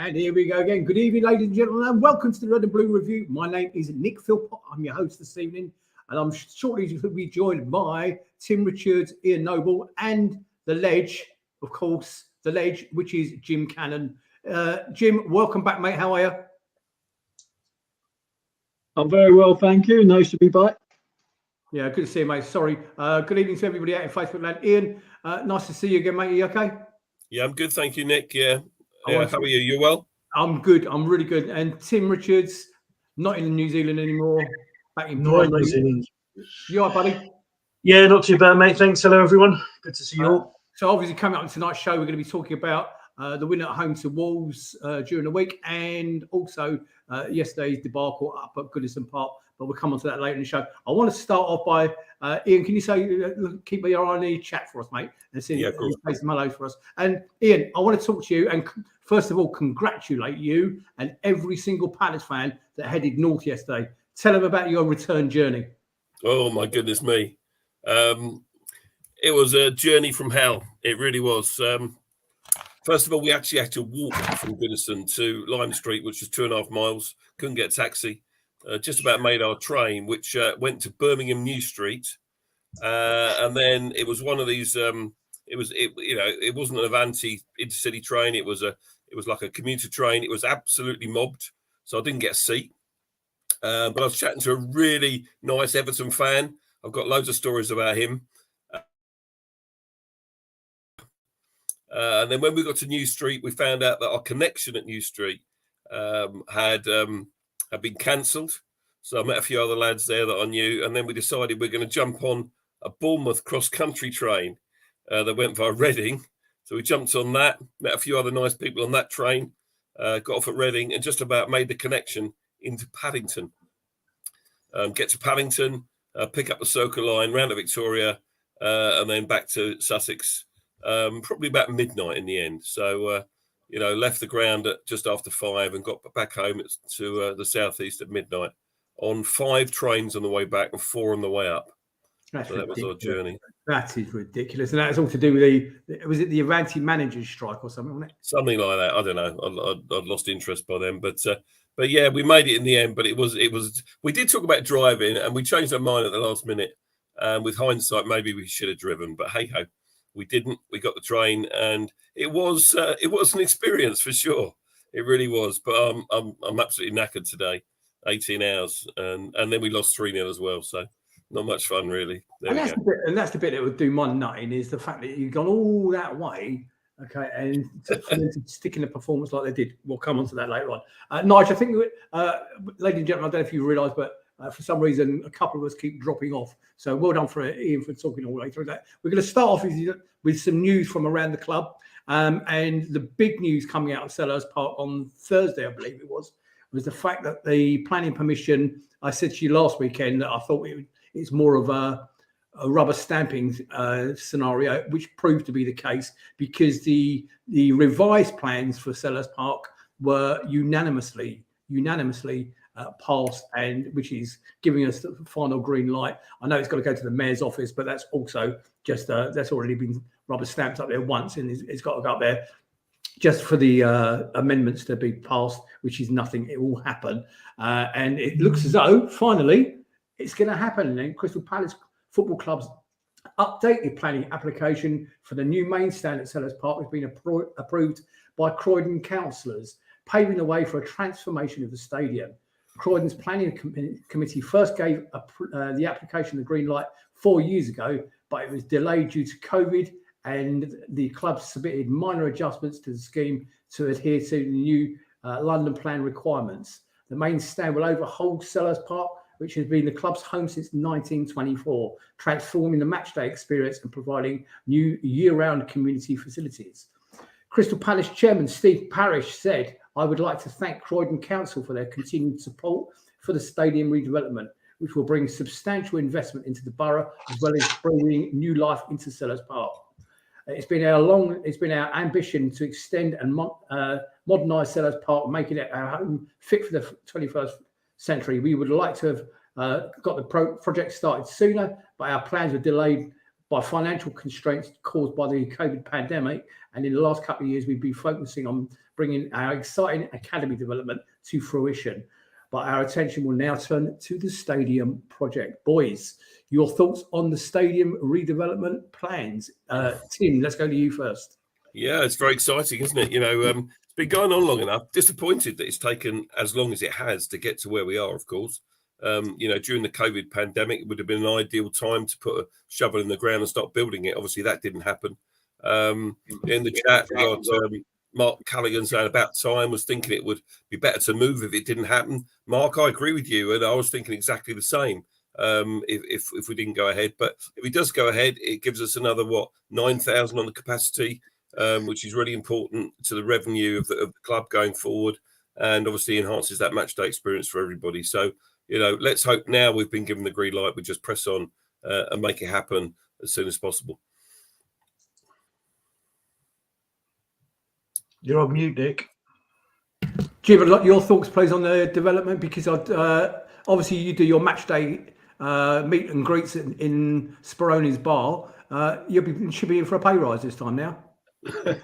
And here we go again. Good evening, ladies and gentlemen, and welcome to the Red and Blue Review. My name is Nick Philpott. I'm your host this evening, and I'm shortly to be joined by Tim Richards, Ian Noble, and the Ledge, of course, the Ledge, which is Jim Cannon. Jim, welcome back, mate. How are you? I'm very well, thank you. Nice to be back. Yeah, good to see you, mate. Sorry. Good evening to everybody out in Facebook land. Ian, nice to see you again, mate. Are you okay? Yeah, I'm good, thank you, Nick. Yeah. How are you? You well? I'm good. I'm really good. And Tim Richards, not in New Zealand anymore. Back in New Zealand. You all right, buddy? Yeah, not too bad, mate. Thanks. Hello, everyone. Good to see you all. So obviously coming up in tonight's show, we're going to be talking about the win at home to Wolves during the week, and also yesterday's debacle up at Goodison Park. But we'll come on to that later in the show. I want to start off by Ian. Can you say keep your eye on the chat for us, mate, and see if you say some hello for us? And Ian, I want to talk to you and first of all congratulate you and every single Palace fan that headed north yesterday. Tell them about your return journey. Oh my goodness me! It was a journey from hell. It really was. First of all, we actually had to walk from Goodison to Lime Street, which was 2.5 miles. Couldn't get a taxi. Just about made our train, which went to Birmingham New Street, and then it was one of these. It wasn't an Avanti intercity train. It was like a commuter train. It was absolutely mobbed, so I didn't get a seat. But I was chatting to a really nice Everton fan. I've got loads of stories about him. And then when we got to New Street, we found out that our connection at New Street had been cancelled. So I met a few other lads there that I knew, and then we decided we're going to jump on a Bournemouth cross-country train that went via Reading. So we jumped on that, met a few other nice people on that train, got off at Reading, and just about made the connection into Paddington. Get to Paddington, pick up the Circle Line, round to Victoria, and then back to Sussex, probably about midnight in the end. So, left the ground at just after 5 and got back home to the southeast at midnight on 5 trains on the way back and 4 on the way up. That was our journey. That is ridiculous. And that's all to do with was it the Avanti managers strike or something, wasn't it? Something like that. I don't know. I'd lost interest by then, but yeah, we made it in the end. But it was. We did talk about driving, and we changed our mind at the last minute. And with hindsight, maybe we should have driven, but hey ho, we didn't. We got the train, and it was an experience for sure. It really was. But I'm absolutely knackered today. 18 hours, and then we lost 3-0 as well. So not much fun, really. And that's the bit that would do my nutting is the fact that you've gone all that way, okay, and for them to stick in a performance like they did. We'll come on to that later on. Nigel, I think, ladies and gentlemen, I don't know if you realise, but for some reason, a couple of us keep dropping off. So well done for Ian for talking all the way through that. We're going to start off with some news from around the club. And the big news coming out of Selhurst Park on Thursday, I believe it was the fact that the planning permission, I said to you last weekend that I thought it's more of a rubber stamping scenario, which proved to be the case because the revised plans for Selhurst Park were unanimously passed, and which is giving us the final green light. I know it's got to go to the mayor's office, but that's also just that's already been rubber stamped up there once, and it's got to go up there just for the amendments to be passed, which is nothing. It will happen, and it looks as though finally it's going to happen. And Crystal Palace Football Club's updated planning application for the new main stand at Selhurst Park has been approved by Croydon councillors, paving the way for a transformation of the stadium. Croydon's planning committee first gave the application the green light 4 years ago, but it was delayed due to COVID, and the club submitted minor adjustments to the scheme to adhere to the new London plan requirements. The main stand will overhaul Selhurst Park, which has been the club's home since 1924, transforming the matchday experience and providing new year-round community facilities. Crystal Palace chairman Steve Parish said, "I would like to thank Croydon Council for their continued support for the stadium redevelopment, which will bring substantial investment into the borough as well as bringing new life into Selhurst Park. It's been our ambition to extend and modernise Selhurst Park, making it our home fit for the 21st century. We would like to have got the project started sooner, but our plans were delayed by financial constraints caused by the COVID pandemic. And in the last couple of years, we've been focusing on bringing our exciting academy development to fruition. But our attention will now turn to the stadium project. Boys, your thoughts on the stadium redevelopment plans? Tim, let's go to you first. Yeah, it's very exciting, isn't it? It's been going on long enough. Disappointed that it's taken as long as it has to get to where we are, of course. During the COVID pandemic, it would have been an ideal time to put a shovel in the ground and start building it. Obviously, that didn't happen. In the chat, we got Mark Callaghan saying about time, was thinking it would be better to move if it didn't happen. Mark, I agree with you, and I was thinking exactly the same if we didn't go ahead. But if he does go ahead, it gives us another, 9,000 on the capacity, which is really important to the revenue of the club going forward, and obviously enhances that match day experience for everybody. So, let's hope now we've been given the green light, we just press on and make it happen as soon as possible. You're on mute, Dick. Jim, your thoughts, please, on the development, because obviously you do your match day meet and greets in Speroni's bar. You should be in for a pay rise this time now.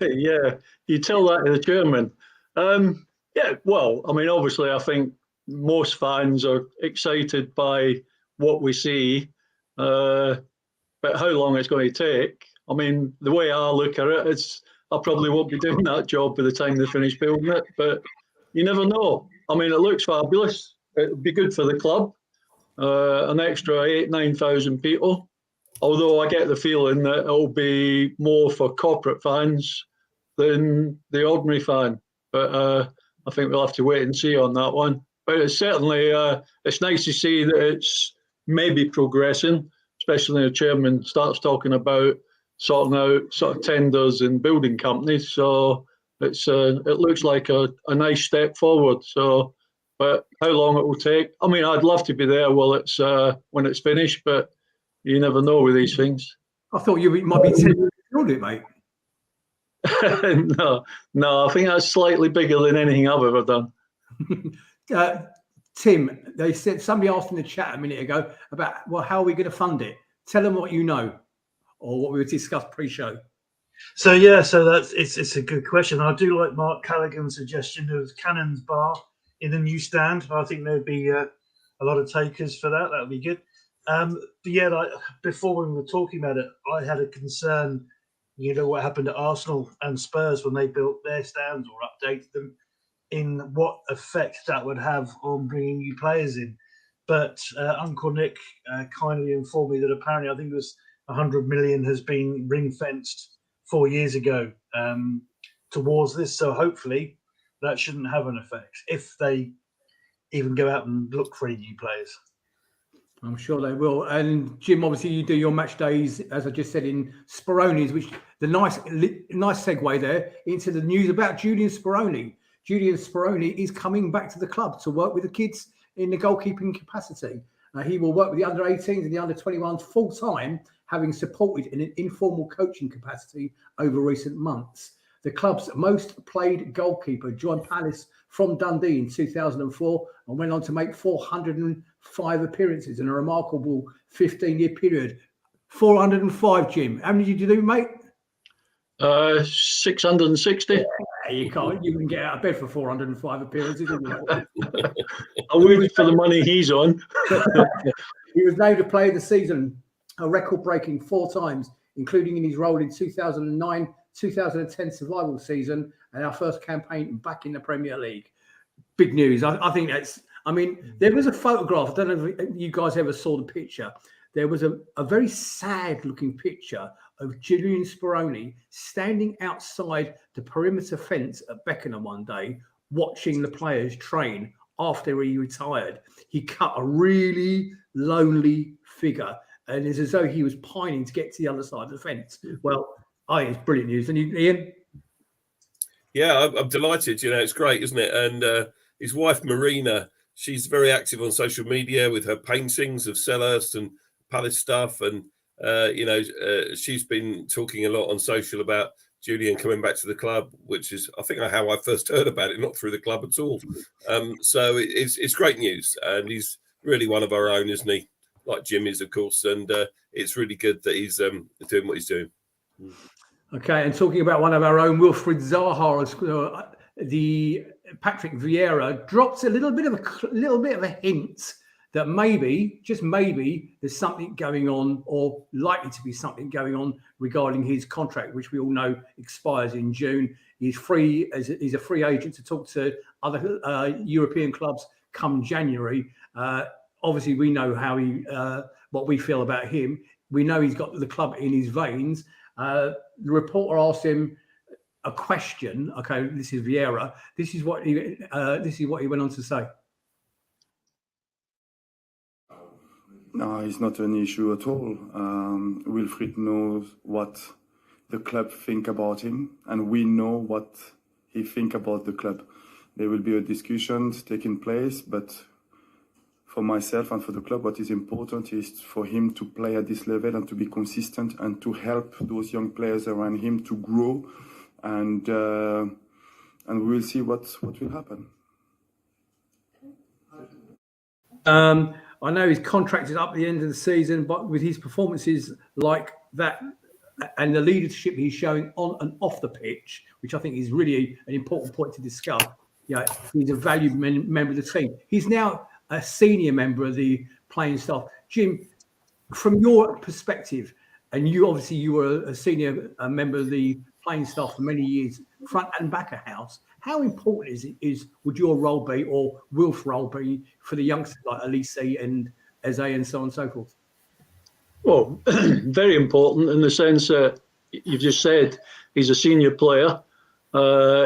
Yeah, you tell that to the chairman. Yeah, well, I mean, obviously, I think most fans are excited by what we see, but how long it's going to take, I mean, the way I look at it, I probably won't be doing that job by the time they finish building it, but you never know. I mean, it looks fabulous. It'd be good for the club, an extra 9,000 people. Although I get the feeling that it'll be more for corporate fans than the ordinary fan. But I think we'll have to wait and see on that one. But it's certainly, it's nice to see that it's maybe progressing, especially when the chairman starts talking about sorting out sort of tenders and building companies. So it looks like a nice step forward. So, but how long it will take? I mean, I'd love to be there while when it's finished, but you never know with these things. I thought you might be 10 years to build it, mate. No, I think that's slightly bigger than anything I've ever done. Tim, they said, somebody asked in the chat a minute ago about, well, how are we going to fund it? Tell them what you know, or what we discussed pre-show. So it's a good question. I do like Mark Callaghan's suggestion of Cannon's Bar in the new stand. I think there'd be a lot of takers for that. That would be good. But yeah, before we were talking about it, I had a concern, what happened to Arsenal and Spurs when they built their stands or updated them, in what effect that would have on bringing new players in. But Uncle Nick kindly informed me that apparently, I think it was 100 million has been ring-fenced 4 years ago towards this. So hopefully that shouldn't have an effect if they even go out and look for any new players. I'm sure they will. And Jim, obviously you do your match days, as I just said, in Speroni's, which the nice segue there into the news about Julian Speroni. Julian Speroni is coming back to the club to work with the kids in the goalkeeping capacity. He will work with the under-18s and the under-21s full-time, having supported in an informal coaching capacity over recent months. The club's most played goalkeeper joined Palace from Dundee in 2004 and went on to make 405 appearances in a remarkable 15-year period. 405, Jim. How many did you do, mate? 660. Yeah, you can get out of bed for 405 appearances. I would for the money he's on. He was named a player of the season, a record-breaking 4 times, including in his role in 2009-2010 survival season and our first campaign back in the Premier League. Big news. I think that's, I mean, there was a photograph. I don't know if you guys ever saw the picture. There was a very sad looking picture of Julian Speroni standing outside the perimeter fence at Beckenham one day, watching the players train after he retired. He cut a really lonely figure, and it's as though he was pining to get to the other side of the fence. Well, I think it's brilliant news. And you, Ian? Yeah, I'm delighted. It's great, isn't it? And his wife, Marina, she's very active on social media with her paintings of Selhurst and Palace stuff. And, she's been talking a lot on social about Julian coming back to the club, which is, I think, how I first heard about it, not through the club at all. So it's great news. And he's really one of our own, isn't he? like Jim is, of course, and it's really good that he's doing what he's doing. Okay, and talking about one of our own, Wilfried Zaha, the Patrick Vieira drops a little bit of a hint that maybe, just maybe, there's something going on, or likely to be something going on regarding his contract, which we all know expires in June. He's free, he's a free agent to talk to other European clubs come January. Obviously, we know how what we feel about him. We know he's got the club in his veins. The reporter asked him a question. Okay, this is Vieira. This is what he went on to say. No, it's not an issue at all. Wilfried knows what the club think about him, and we know what he think about the club. There will be a discussion taking place, but for myself and for the club, what is important is for him to play at this level and to be consistent and to help those young players around him to grow, and we will see what will happen. I know his contract is up at the end of the season, but with his performances like that and the leadership he's showing on and off the pitch, which I think is really an important point to discuss, he's a valued member of the team. He's now a senior member of the playing staff. Jim, from your perspective, and you were a senior member of the playing staff for many years, front and back of house. How important would your role be, or Wilf's role be, for the youngsters like Elise and Eze and so on and so forth? Well, very important in the sense that you've just said he's a senior player.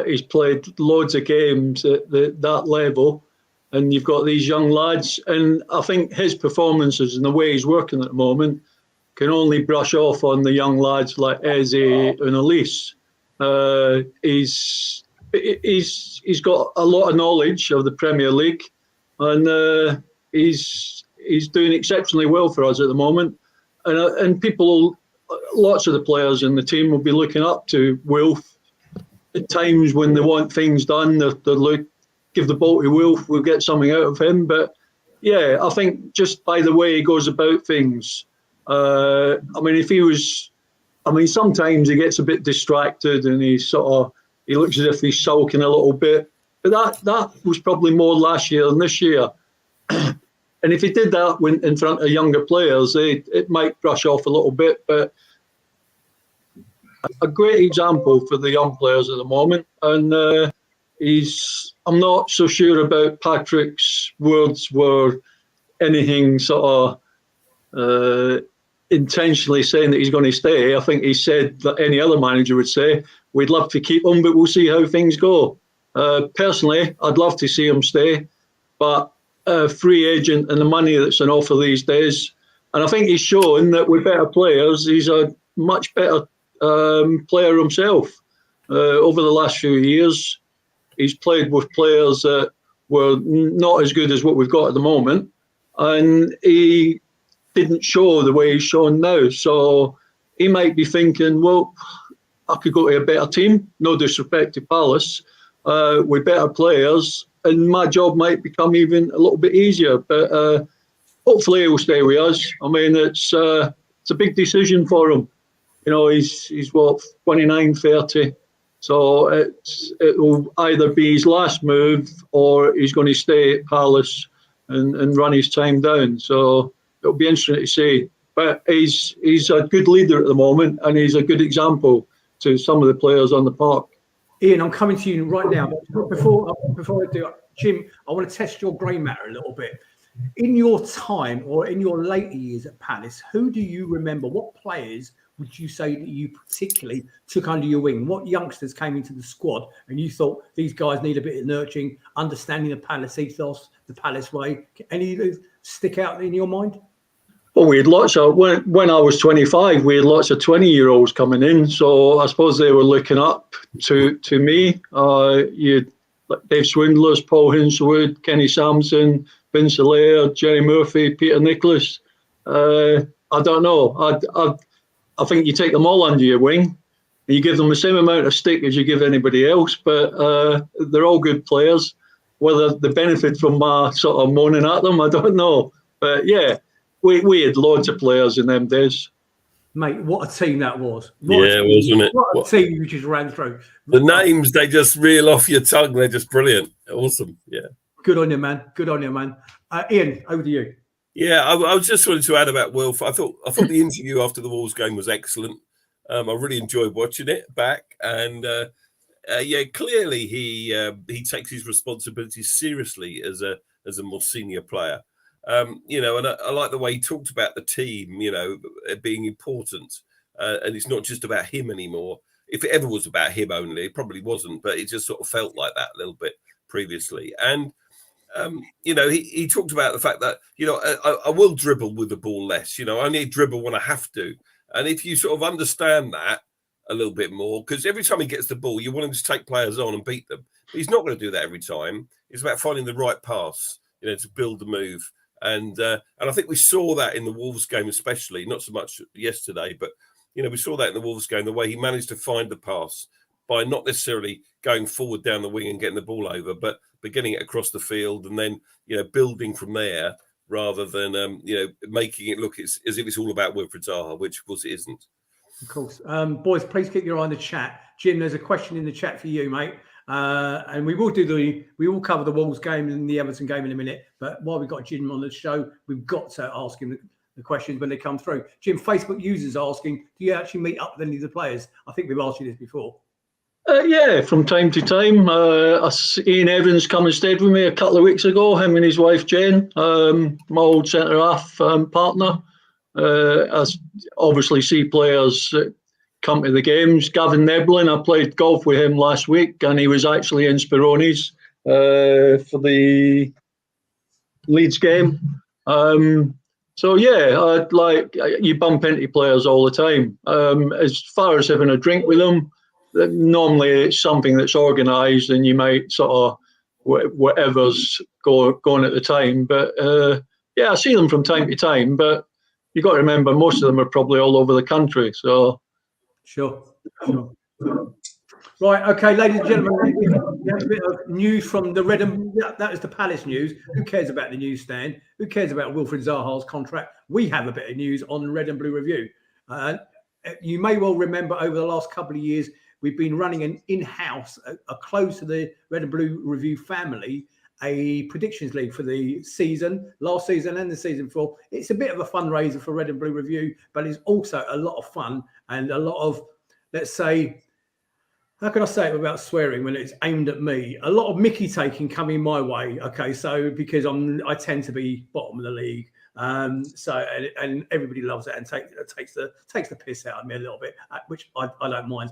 He's played loads of games at that level, and you've got these young lads. And I think his performances and the way he's working at the moment can only brush off on the young lads like Eze and Elise. He's got a lot of knowledge of the Premier League, and he's doing exceptionally well for us at the moment. And people, lots of the players in the team will be looking up to Wilf. At times when they want things done, they'll look, give the ball to Wilf, we'll get something out of him. But yeah, I think just by the way he goes about things, sometimes he gets a bit distracted and he looks as if he's sulking a little bit. But that was probably more last year than this year. And if he did that in front of younger players, it might brush off a little bit. But a great example for the young players at the moment. And I'm not so sure about Patrick's words were anything intentionally saying that he's going to stay. I think he said that any other manager would say, we'd love to keep him, but we'll see how things go. Personally, I'd love to see him stay, but a free agent and the money that's on offer these days, and I think he's shown that with better players, he's a much better player himself. Over the last few years, he's played with players that were not as good as what we've got at the moment, and he didn't show the way he's shown now. So he might be thinking, well, I could go to a better team, no disrespect to Palace, with better players, and my job might become even a little bit easier. But hopefully he'll stay with us. I mean, it's a big decision for him. You know, he's what, 29, 30. So it will either be his last move or he's going to stay at Palace and run his time down. So it'll be interesting to see. But he's a good leader at the moment, and he's a good example to some of the players on the park. Ian, I'm coming to you right now. But before I do, Jim, I want to test your grey matter a little bit. In your time or in your later years at Palace, who do you remember? What players would you say that you particularly took under your wing? What youngsters came into the squad and you thought these guys need a bit of nurturing, understanding the Palace ethos, the Palace way? Any of those stick out in your mind? Well, we had lots of, when I was 25, we had lots of 20-year-olds coming in. So I suppose they were looking up to me. You had Dave Swindlers, Paul Hinswood, Kenny Sampson, Vince Allaire, Jerry Murphy, Peter Nicholas. I don't know. I think you take them all under your wing and you give them the same amount of stick as you give anybody else, but they're all good players. Whether they benefit from my sort of moaning at them, I don't know. But yeah, we had loads of players in them days. Mate, what a team that was. Wasn't it? What a team you just ran through. The names, they just reel off your tongue. They're just brilliant. Awesome. Yeah. Good on you, man. Good on you, man. Ian, over to you. Yeah, I was just wanted to add about Wilf. I thought the interview after the Wolves game was excellent. I really enjoyed watching it back, and clearly he takes his responsibilities seriously as a more senior player. And I like the way he talked about the team, being important, and it's not just about him anymore. If it ever was about him only, it probably wasn't, but it just sort of felt like that a little bit previously. And he talked about the fact that I will dribble with the ball less. I only dribble when I have to. And if you sort of understand that a little bit more, because every time he gets the ball, you want him to take players on and beat them. But he's not going to do that every time. It's about finding the right pass, to build the move. And I think we saw that in the Wolves game, especially, not so much yesterday, but we saw that in the Wolves game, the way he managed to find the pass by not necessarily going forward down the wing and getting the ball over, but getting it across the field and then building from there, rather than making it look as if it's all about Wilfried Zaha, which of course it isn't. Of course. Boys, please keep your eye on the chat. Jim, there's a question in the chat for you, mate. And we will cover the Wolves game and the Everton game in a minute. But while we've got Jim on the show, we've got to ask him the questions when they come through. Jim, Facebook users asking, do you actually meet up with any of the players? I think we've asked you this before. Yeah, from time to time. Ian Evans come and stayed with me a couple of weeks ago, him and his wife Jane, my old centre-half partner. I obviously see players come to the games. Gavin Neblin, I played golf with him last week, and he was actually in Spirone's for the Leeds game. So yeah, you bump into players all the time. As far as having a drink with them, normally it's something that's organised, and you might sort of whatever's going at the time. But yeah, I see them from time to time. But you got to remember, most of them are probably all over the country. So sure. Right, okay, ladies and gentlemen, we have a bit of news from the Red and that is the Palace news. Who cares about the newsstand? Who cares about Wilfried Zaha's contract? We have a bit of news on Red and Blue Review. You may well remember over the last couple of years, we've been running an in-house, a close to the Red and Blue Review family, a predictions league for the season, last season and the season before. It's a bit of a fundraiser for Red and Blue Review, but it's also a lot of fun and a lot of, let's say, how can I say it without swearing when it's aimed at me? A lot of Mickey taking coming my way. Okay, so because I tend to be bottom of the league, so everybody loves it and takes the piss out of me a little bit, which I don't mind.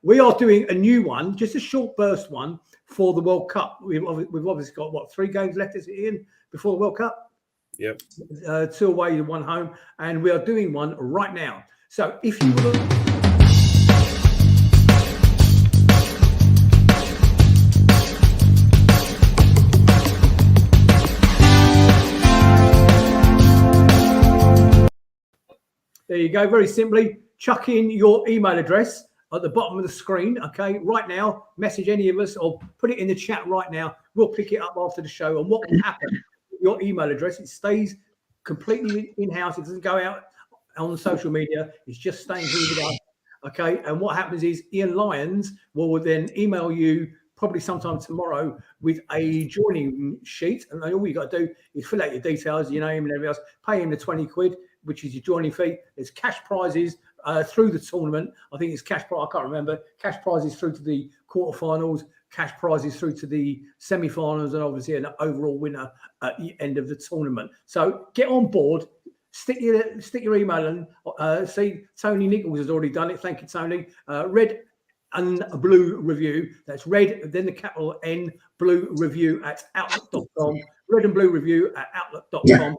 We are doing a new one, just a short burst one for the World Cup. We've obviously got 3 games left, is it, Ian, before the World Cup? Yep. 2 away, 1 home, and we are doing one right now. So if you would. There you go. Very simply, chuck in your email address at the bottom of the screen. Okay, right now, message any of us or put it in the chat right now. We'll pick it up after the show. And what will happen? Your email address, it stays completely in-house. It doesn't go out on social media. It's just staying here with us. Okay, and what happens is Ian Lyons will then email you probably sometime tomorrow with a joining sheet. And all you got to do is fill out your details, your name and everything else. Pay him the 20 quid. Which is your joining fee. There's cash prizes through the tournament. I think it's cash prize. I can't remember. Cash prizes through to the quarterfinals, cash prizes through to the semi-finals, and obviously an overall winner at the end of the tournament. So get on board. Stick your email in. See, Tony Nichols has already done it. Thank you, Tony. Red and Blue Review. That's red, then the capital N, Blue Review at outlook.com. Red and Blue Review at outlook.com.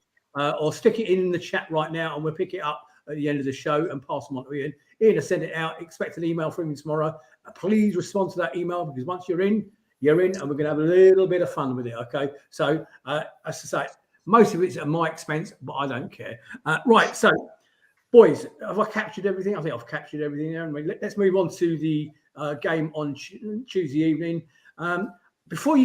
Or stick it in the chat right now, and we'll pick it up at the end of the show and pass them on to Ian. Ian has sent it out. Expect an email from him tomorrow. Please respond to that email, because once you're in, and we're going to have a little bit of fun with it, okay? So, as I say, most of it's at my expense, but I don't care. Right, so, boys, have I captured everything? I think I've captured everything. Let's move on to the game on Tuesday evening. Before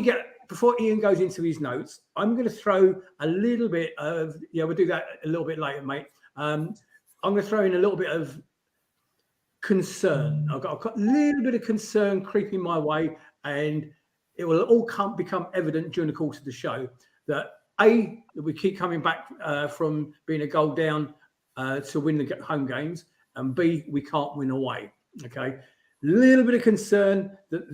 before Ian goes into his notes, I'm going to throw a little bit of, we'll do that a little bit later, mate. I'm going to throw in a little bit of concern. I've got a little bit of concern creeping my way, and it will all become evident during the course of the show that we keep coming back from being a goal down to win the home games, and B, we can't win away. Okay, little bit of concern that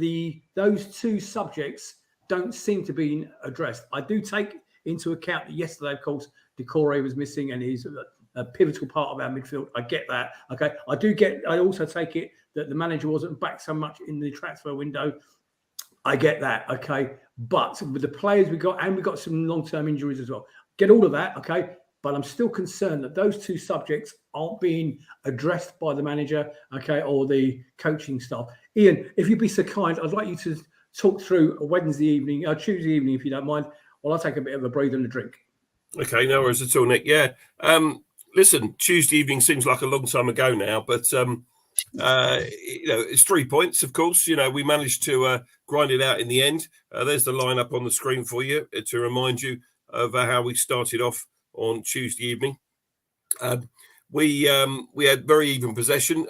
those two subjects don't seem to be addressed. I do take into account that yesterday, of course, Decore was missing, and he's a pivotal part of our midfield. I get that. Okay, I also take it that the manager wasn't back so much in the transfer window. I get that. Okay, but with the players we got, and we got some long-term injuries as well. Get all of that. Okay, but I'm still concerned that those two subjects aren't being addressed by the manager, okay, or the coaching staff. Ian, if you'd be so kind, I'd like you to talk through Tuesday evening, if you don't mind, while I take a bit of a breather and a drink. Okay, no worries at all, Nick. Yeah. Listen, Tuesday evening seems like a long time ago now, but it's 3 points, of course. We managed to grind it out in the end. There's the lineup on the screen for you to remind you of how we started off on Tuesday evening. We had very even possession,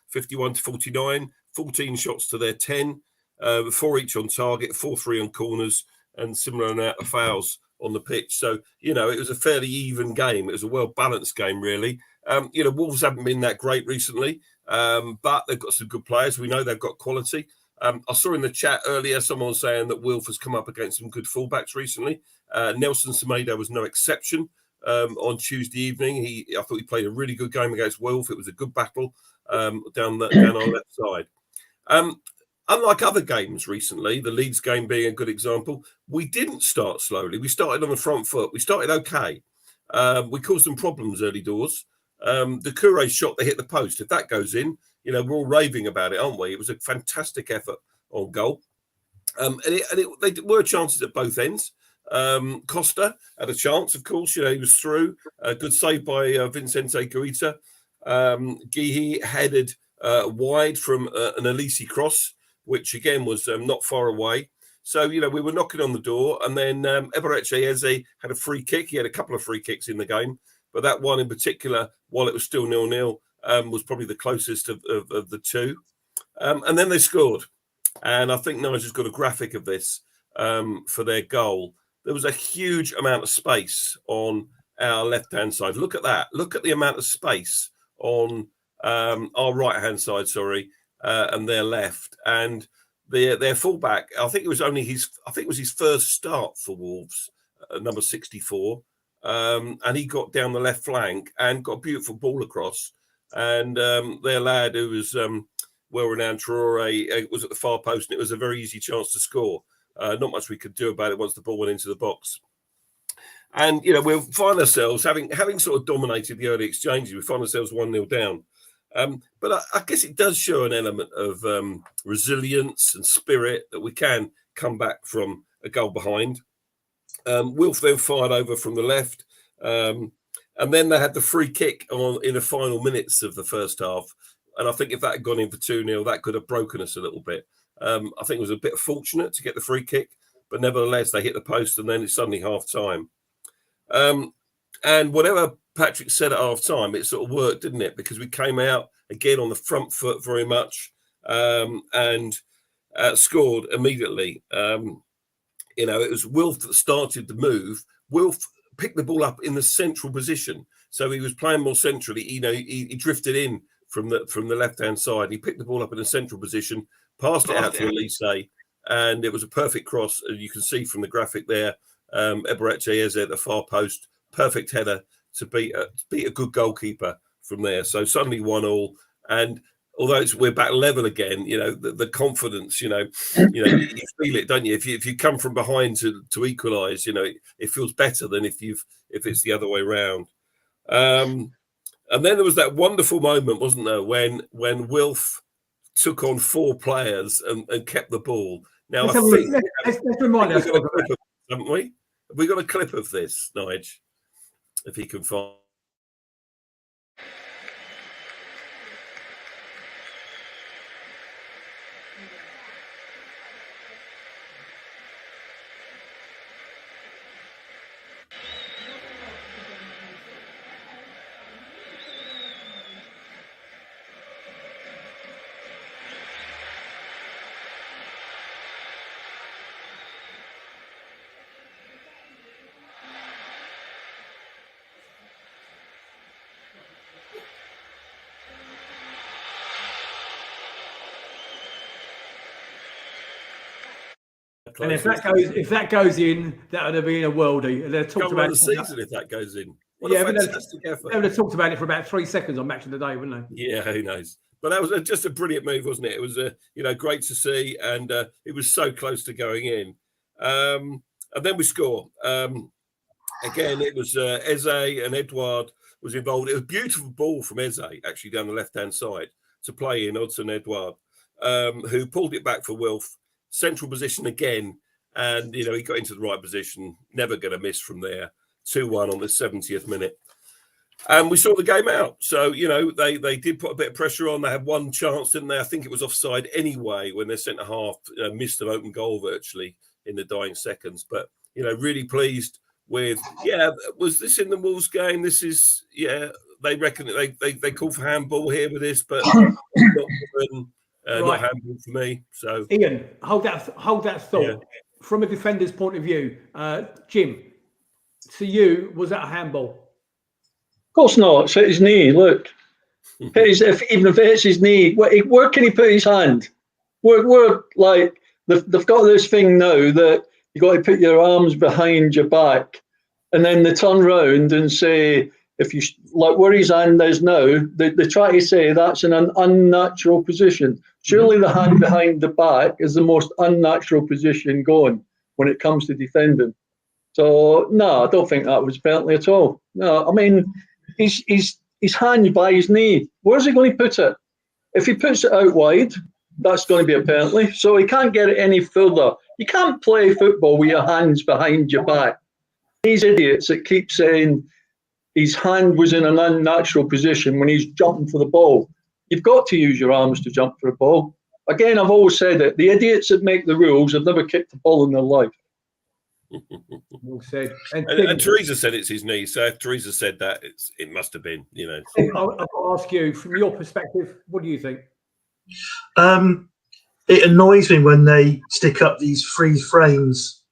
51 to 49, 14 shots to their 10, 4 each on target, 4-3 on corners, and similar amount of fouls on the pitch. So, it was a fairly even game. It was a well-balanced game, really. Wolves haven't been that great recently, but they've got some good players. We know they've got quality. I saw in the chat earlier someone saying that Wilf has come up against some good fullbacks recently. Nelson Semedo was no exception on Tuesday evening. I thought he played a really good game against Wilf. It was a good battle down our left side. Unlike other games recently, the Leeds game being a good example, we didn't start slowly. We started on the front foot. We started okay. We caused them problems early doors. The Doucouré's shot that hit the post, if that goes in, we're all raving about it, aren't we? It was a fantastic effort on goal. They were chances at both ends. Costa had a chance, of course. He was through. A good save by Vicente Guita. Guihi headed wide from an Elise cross, which again was not far away. So, we were knocking on the door, and then Eberechi Eze had a free kick. He had a couple of free kicks in the game, but that one in particular, while it was still 0-0, was probably the closest of the two. And then they scored. And I think Nigel's got a graphic of this for their goal. There was a huge amount of space on our left-hand side. Look at that. Look at the amount of space on our right-hand side, and their left. And their fullback, I think it was his first start for Wolves, number 64. And he got down the left flank and got a beautiful ball across. And their lad, who was well-renowned, Traore, was at the far post, and it was a very easy chance to score. Not much we could do about it once the ball went into the box. And, we'll find ourselves, having sort of dominated the early exchanges, we find ourselves 1-0 down. But I guess it does show an element of resilience and spirit that we can come back from a goal behind. Wilf then fired over from the left. And then they had the free kick in the final minutes of the first half. And I think if that had gone in for 2-0, that could have broken us a little bit. I think it was a bit fortunate to get the free kick, but nevertheless, they hit the post and then it's suddenly half-time. And whatever Patrick said at half-time, it sort of worked, didn't it? Because we came out again on the front foot very much and scored immediately. It was Wilf that started the move. Wilf picked the ball up in the central position. So he was playing more centrally. He drifted in from the left-hand side. He picked the ball up in a central position, passed it out to Elise, and it was a perfect cross. And you can see from the graphic there, Eberechi Eze at the far post, perfect header to beat a good goalkeeper from there. So suddenly 1-1, and although we're back level again, the confidence, you feel it, don't you? If you come from behind to equalise, it feels better than if it's the other way around. And then there was that wonderful moment, wasn't there, when Wilf took on 4 players and kept the ball. Now, let's remind us, haven't we? Have we got a clip of this, Nigel? If he can find. And close. if that goes in, that would have been a worldie. And they've talked about the season if that goes in. What yeah, a fantastic effort. They would have talked about it for about 3 seconds on Match of the Day, wouldn't they? Yeah, who knows? But that was just a brilliant move, wasn't it? It was great to see, and it was so close to going in. And then we score. Again, it was Eze and Edouard was involved. It was a beautiful ball from Eze, actually, down the left-hand side to play in Odsonne Edouard, who pulled it back for Wilf. Central position again, and, he got into the right position. Never going to miss from there. 2-1 on the 70th minute. And we saw the game out. So, they did put a bit of pressure on. They had one chance, didn't they? I think it was offside anyway when their centre-half missed an open goal virtually in the dying seconds. But, really pleased with, was this in the Wolves game? This is, they reckon they call for handball here with this, but not handball for me. So, Ian, hold that thought. Yeah. From a defender's point of view, Jim, to you, was that a handball? Of course not. It's at his knee. Look, even if it's his knee, where can he put his hand? We're like they've got this thing now that you got to put your arms behind your back, and then they turn round and say, if you like where his hand is now, they try to say that's in an unnatural position. Surely the hand behind the back is the most unnatural position going when it comes to defending. So no, I don't think that was penalty at all. No, I mean his hand by his knee. Where's he going to put it? If he puts it out wide, that's going to be a penalty. So he can't get it any further. You can't play football with your hands behind your back. These idiots that keep saying his hand was in an unnatural position when he's jumping for the ball. You've got to use your arms to jump for the ball. Again, I've always said it. The idiots that make the rules have never kicked a ball in their life. Well said. And Teresa said it's his knee. So if Teresa said that, it must have been, I'll ask you, from your perspective, what do you think? It annoys me when they stick up these freeze frames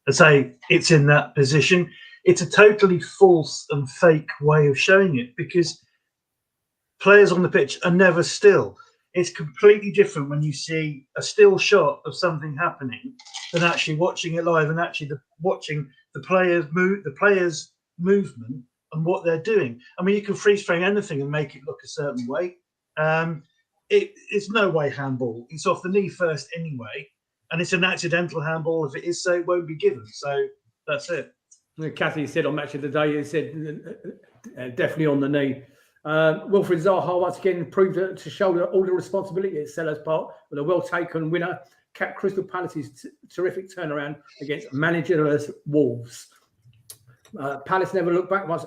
and say it's in that position. It's a totally false and fake way of showing it because players on the pitch are never still. It's completely different when you see a still shot of something happening than actually watching it live and actually watching the players move, the players' movement and what they're doing. I mean, you can freeze frame anything and make it look a certain way. It's no way handball. It's off the knee first anyway, and it's an accidental handball. If it is so, it won't be given. So that's it. Kathy said on Match of the Day, he said definitely on the knee. Wilfried Zaha once again proved to shoulder all the responsibility at Sellers Park with a well-taken winner, capped Crystal Palace's terrific turnaround against managerless Wolves. Palace never looked back once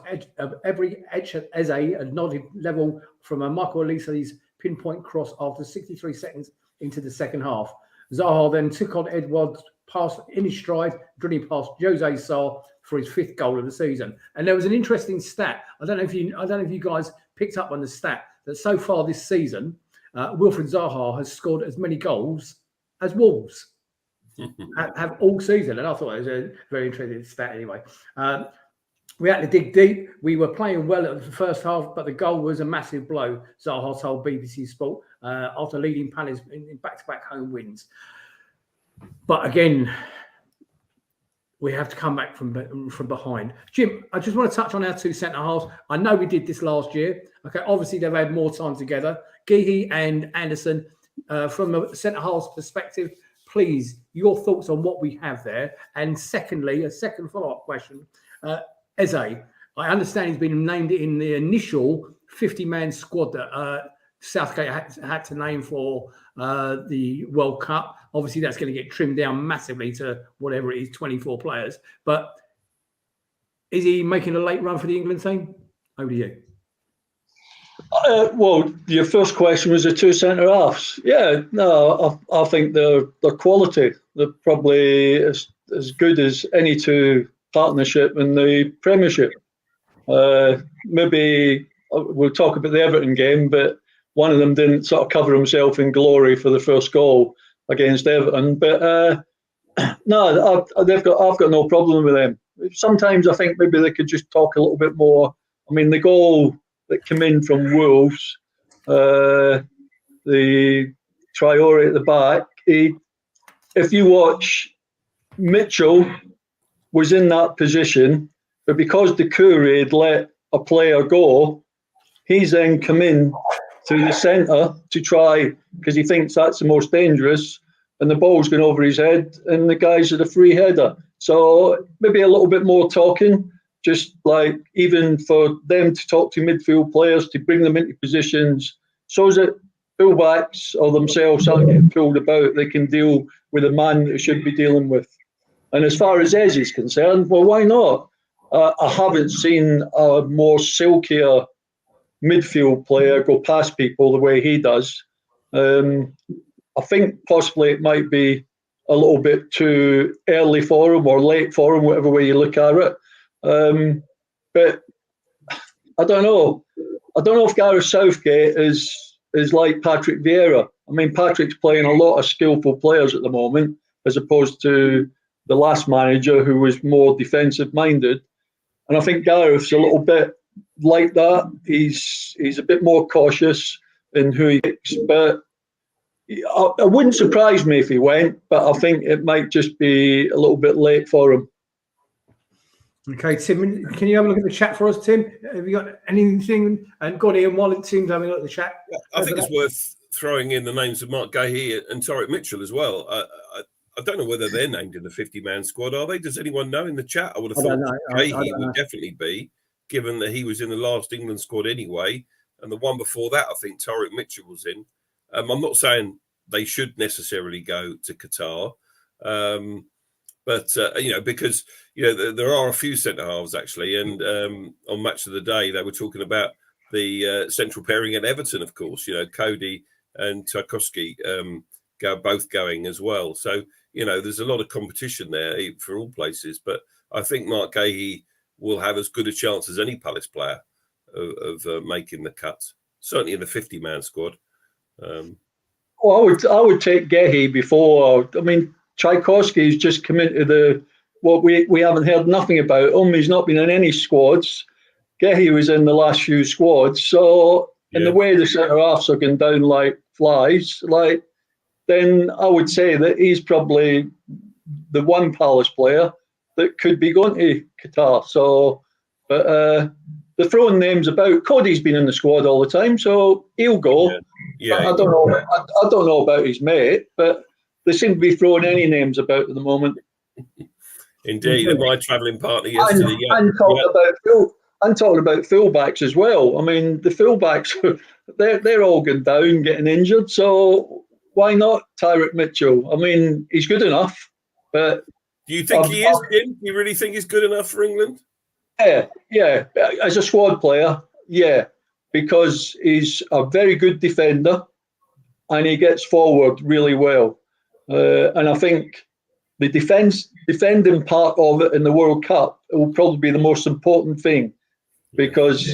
every Eze had nodded level from a Michael Elise's pinpoint cross after 63 seconds into the second half. Zaha then took on Edouard's pass in his stride, drilling past Jose Sarr for his 5th goal of the season. And there was an interesting stat. I don't know if you guys picked up on the stat that so far this season, Wilfried Zaha has scored as many goals as Wolves have all season. And I thought it was a very interesting stat anyway. We had to dig deep. We were playing well at the first half, but the goal was a massive blow, Zaha told BBC Sport, after leading Palace in back-to-back home wins. But again, we have to come back from behind. Jim, I just want to touch on our 2 centre-halves. I know we did this last year. Okay, obviously they've had more time together. Gehi and Anderson, from a centre-halves perspective, please, your thoughts on what we have there. And secondly, a second follow-up question. Eze, I understand he's been named in the initial 50-man squad that Southgate had to name for the World Cup. Obviously, that's going to get trimmed down massively to whatever it is, 24 players. But is he making a late run for the England team? Over to you. Well, your first question was the 2 centre halves. Yeah, no, I think they're quality. They're probably as good as any 2 partnership in the Premiership. Maybe we'll talk about the Everton game, but one of them didn't sort of cover himself in glory for the first goal against Everton. But no, I've got no problem with them. Sometimes I think maybe they could just talk a little bit more. I mean, the goal that came in from Wolves, the Traore at the back, if you watch Mitchell was in that position, but because the Doucouré had let a player go, he's then come in through the centre to try, because he thinks that's the most dangerous, and the ball's going over his head, and the guy's at a free header. So maybe a little bit more talking, just like even for them to talk to midfield players, to bring them into positions, so that fullbacks or themselves aren't getting pulled about, they can deal with a man that they should be dealing with. And as far as Ez is concerned, well, why not? I haven't seen a more silkier midfield player go past people the way he does. I think possibly it might be a little bit too early for him or late for him, whatever way you look at it. But I don't know. I don't know if Gareth Southgate is like Patrick Vieira. I mean, Patrick's playing a lot of skillful players at the moment, as opposed to the last manager who was more defensive minded. And I think Gareth's a little bit like that. He's a bit more cautious in who he picks, but it wouldn't surprise me if he went, but I think it might just be a little bit late for him. Okay, Tim, can you have a look at the chat for us, Tim? Have you got anything? And got Ian while Tim's having a look at the chat. I think it's worth throwing in the names of Mark Gahey and Tariq Mitchell as well. I don't know whether they're named in the 50-man squad, are they? Does anyone know in the chat? I would have thought Gahey would definitely be, given that he was in the last England squad anyway. And the one before that, I think Tariq Mitchell was in. I'm not saying they should necessarily go to Qatar. But because there are a few centre halves actually, and on Match of the Day they were talking about the central pairing at Everton, of course. Cody and Tarkowski both going as well. So there's a lot of competition there for all places. But I think Mark Gahey will have as good a chance as any Palace player of making the cut. Certainly in the 50-man squad. Well, I would take Gahey before. I mean, Tchaikovsky's just come into we haven't heard nothing about him. He's not been in any squads. Gahey was in the last few squads. So in the way the centre halves are going down like flies, then I would say that he's probably the one Palace player that could be going to Qatar. So, but they're throwing names about. Cody's been in the squad all the time, so he'll go. I don't know. I don't know about his mate, but they seem to be throwing any names about at the moment. Indeed, and my travelling partner yesterday. I'm talking about fullbacks as well. I mean, the fullbacks they're all going down, getting injured. So why not Tariq Mitchell? I mean, he's good enough. But do you think he is, Jim? Do you really think he's good enough for England? Yeah. As a squad player, yeah, because he's a very good defender and he gets forward really well. And I think the defending part of it in the World Cup will probably be the most important thing, because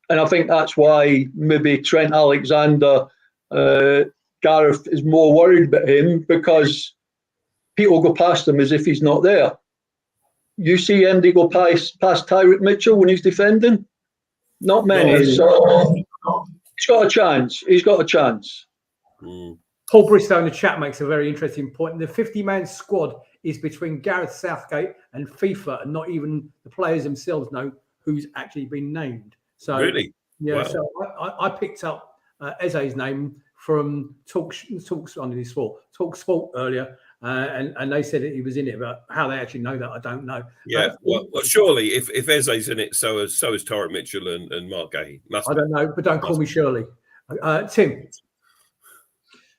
and I think that's why maybe Trent Alexander, Gareth is more worried about him, because people go past him as if he's not there. You see Andy go past Tariq Mitchell when he's defending? Not many. So he's got a chance. Paul Bristow in the chat makes a very interesting point. The 50-man squad is between Gareth Southgate and FIFA, and not even the players themselves know who's actually been named. So really, yeah. Wow. So I picked up Eze's name from Talk Sport earlier, and they said that he was in it. But how they actually know that, I don't know. Yeah, well, surely if Eze's in it, so is Tariq Mitchell and Mark Gahey. I don't know, but don't call me Shirley. Tim.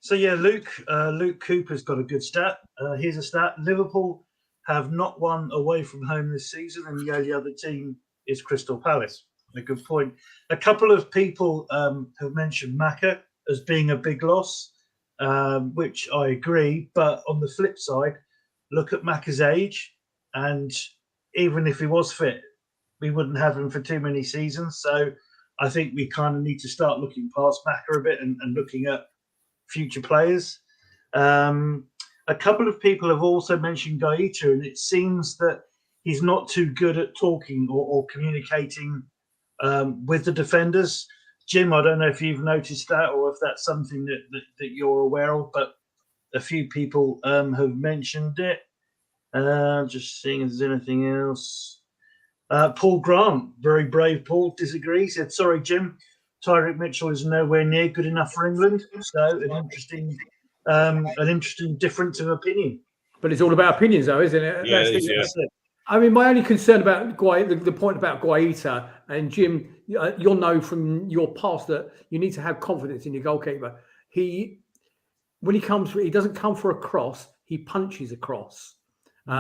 So yeah, Luke Cooper's got a good stat. Here's a stat: Liverpool have not won away from home this season, and the only other team is Crystal Palace. A good point. A couple of people have mentioned Maka as being a big loss, which I agree. But on the flip side, look at Maka's age, and even if he was fit, we wouldn't have him for too many seasons. So I think we kind of need to start looking past Maka a bit and looking at future players. A couple of people have also mentioned Gaeta, and it seems that he's not too good at talking or communicating with the defenders. Jim, I don't know if you've noticed that or if that's something that you're aware of, but a few people have mentioned it. Just seeing if there's anything else. Paul Grant, very brave Paul, disagrees. He said, sorry, Jim, Tyreek Mitchell is nowhere near good enough for England. So an interesting difference of opinion. But it's all about opinions, though, isn't it? Yeah, That's it. I mean, my only concern about the point about Guaita, and Jim, you'll know from your past that you need to have confidence in your goalkeeper. When he comes, he doesn't come for a cross. He punches a cross.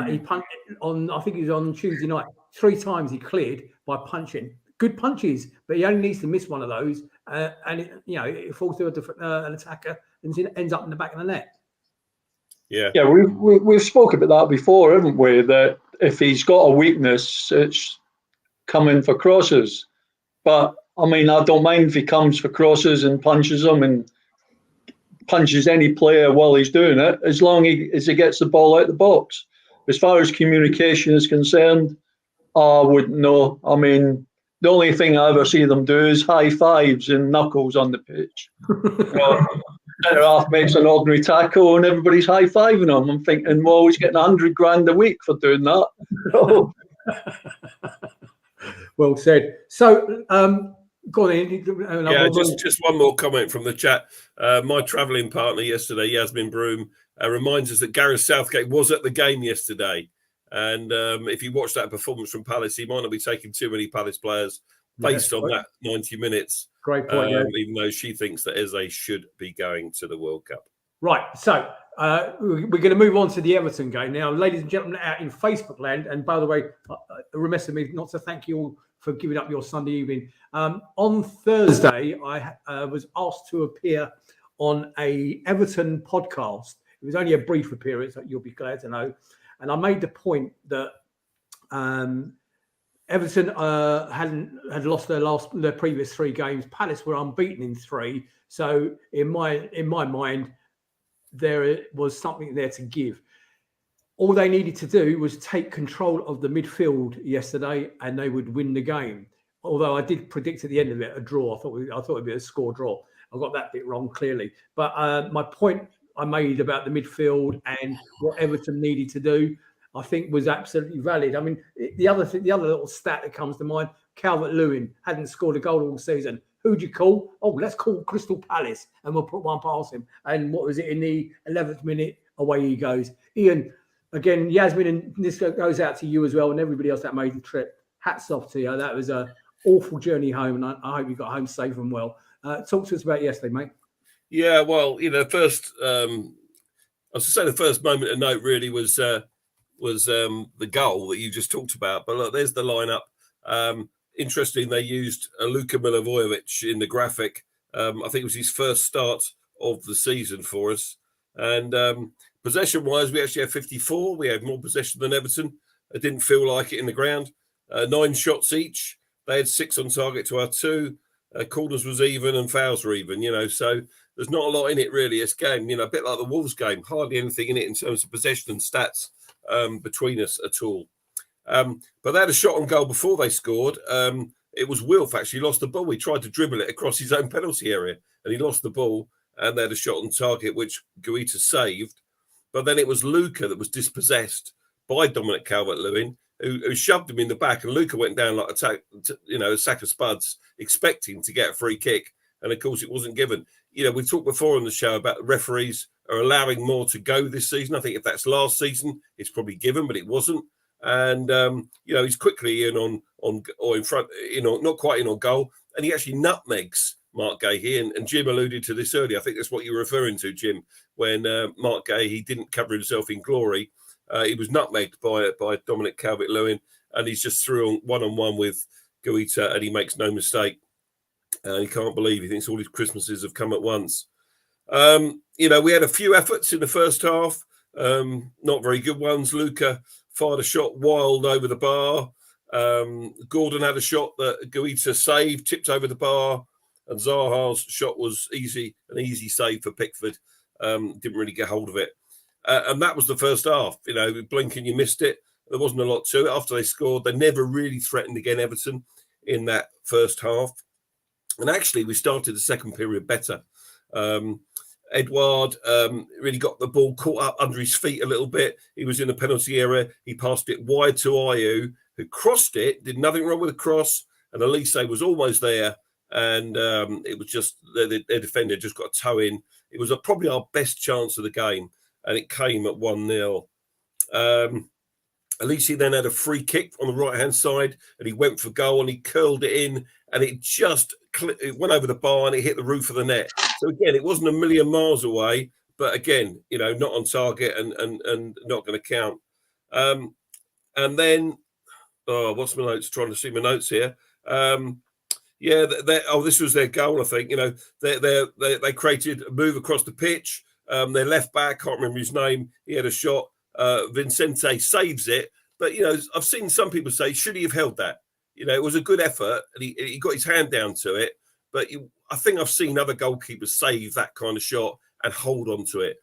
He punched on, I think it was on Tuesday night. 3 times he cleared by punching. Good punches, but he only needs to miss one of those, and it falls to an attacker and ends up in the back of the net. Yeah. We've spoken about that before, haven't we? That if he's got a weakness, it's coming for crosses. But I mean, I don't mind if he comes for crosses and punches them and punches any player while he's doing it, as long as he gets the ball out the box. As far as communication is concerned, I wouldn't know. I mean, the only thing I ever see them do is high fives and knuckles on the pitch. Centre half makes an ordinary tackle and everybody's high fiving them. I'm thinking, well, he's getting $100,000 a week for doing that. Well said. So, go on. Yeah, just one more comment from the chat. My travelling partner yesterday, Yasmin Broom, reminds us that Gareth Southgate was at the game yesterday. And if you watch that performance from Palace, he might not be taking too many Palace players based on that 90 minutes. Great point. Even though she thinks that Eze should be going to the World Cup. Right. So we're going to move on to the Everton game now. Ladies and gentlemen, out in Facebook land, and by the way, remiss of me not to thank you all for giving up your Sunday evening. On Thursday, I was asked to appear on a Everton podcast. It was only a brief appearance, you'll be glad to know. And I made the point that Everton had lost their previous 3 games. Palace were unbeaten in 3. So in my mind, there was something there to give. All they needed to do was take control of the midfield yesterday, and they would win the game. Although I did predict at the end of it a draw. I thought it'd be a score draw. I got that bit wrong clearly. But my point I made about the midfield and what Everton needed to do, I think was absolutely valid. I mean, the other little stat that comes to mind: Calvert-Lewin hadn't scored a goal all season. Who'd you call? Oh, let's call Crystal Palace, and we'll put one past him. And what was it, in the 11th minute? Away he goes. Ian, again, Yasmin, and this goes out to you as well, and everybody else that made the trip. Hats off to you. That was an awful journey home, and I hope you got home safe and well. Talk to us about yesterday, mate. Yeah, well, first, I was to say the first moment of note really was the goal that you just talked about. But look, there's the lineup. Interesting, they used Luka Milivojevic in the graphic. I think it was his first start of the season for us. And possession-wise, we actually had 54. We had more possession than Everton. It didn't feel like it in the ground. 9 shots each. They had 6 on target to our 2. Corners was even and fouls were even, so there's not a lot in it really. This game, a bit like the Wolves game, hardly anything in it in terms of possession and stats between us at all. But they had a shot on goal before they scored. It was Wilf actually lost the ball. He tried to dribble it across his own penalty area and he lost the ball, and they had a shot on target which Guaita saved. But then it was Luka that was dispossessed by Dominic Calvert-Lewin, who shoved him in the back, and Luka went down like a sack of spuds, expecting to get a free kick, and of course it wasn't given. We talked before on the show about referees are allowing more to go this season. I think if that's last season, it's probably given, but it wasn't. And he's quickly in on or in front, not quite in on goal, and he actually nutmegs Mark Gahey, and Jim alluded to this earlier. I think that's what you're referring to, Jim, when Mark Gahey, he didn't cover himself in glory. He was nutmegged by Dominic Calvert-Lewin, and he's just through on one-on-one with Guaita, and he makes no mistake. He can't believe he thinks all his Christmases have come at once. We had a few efforts in the first half, not very good ones. Luka fired a shot wild over the bar. Gordon had a shot that Guaita saved, tipped over the bar, and Zaha's shot was an easy save for Pickford. Didn't really get hold of it. And that was the first half. Blink and you missed it. There wasn't a lot to it. After they scored, they never really threatened again, Everton, in that first half. And actually, we started the second period better. Edouard really got the ball caught up under his feet a little bit. He was in the penalty area. He passed it wide to Ayew, who crossed it, did nothing wrong with the cross, and Elise was almost there. And it was just their defender just got a toe in. It was probably our best chance of the game, and it came at 1-0. Elise then had a free kick on the right-hand side, and he went for goal, and he curled it in, and it just it went over the bar, and it hit the roof of the net. So again, it wasn't a million miles away, but again, not on target and not going to count. And then, what's my notes? Trying to see my notes here. This was their goal, I think. They created a move across the pitch. Their left back, can't remember his name, he had a shot. Vincente saves it, but I've seen some people say, should he have held that? It was a good effort, and he got his hand down to it. But I think I've seen other goalkeepers save that kind of shot and hold on to it.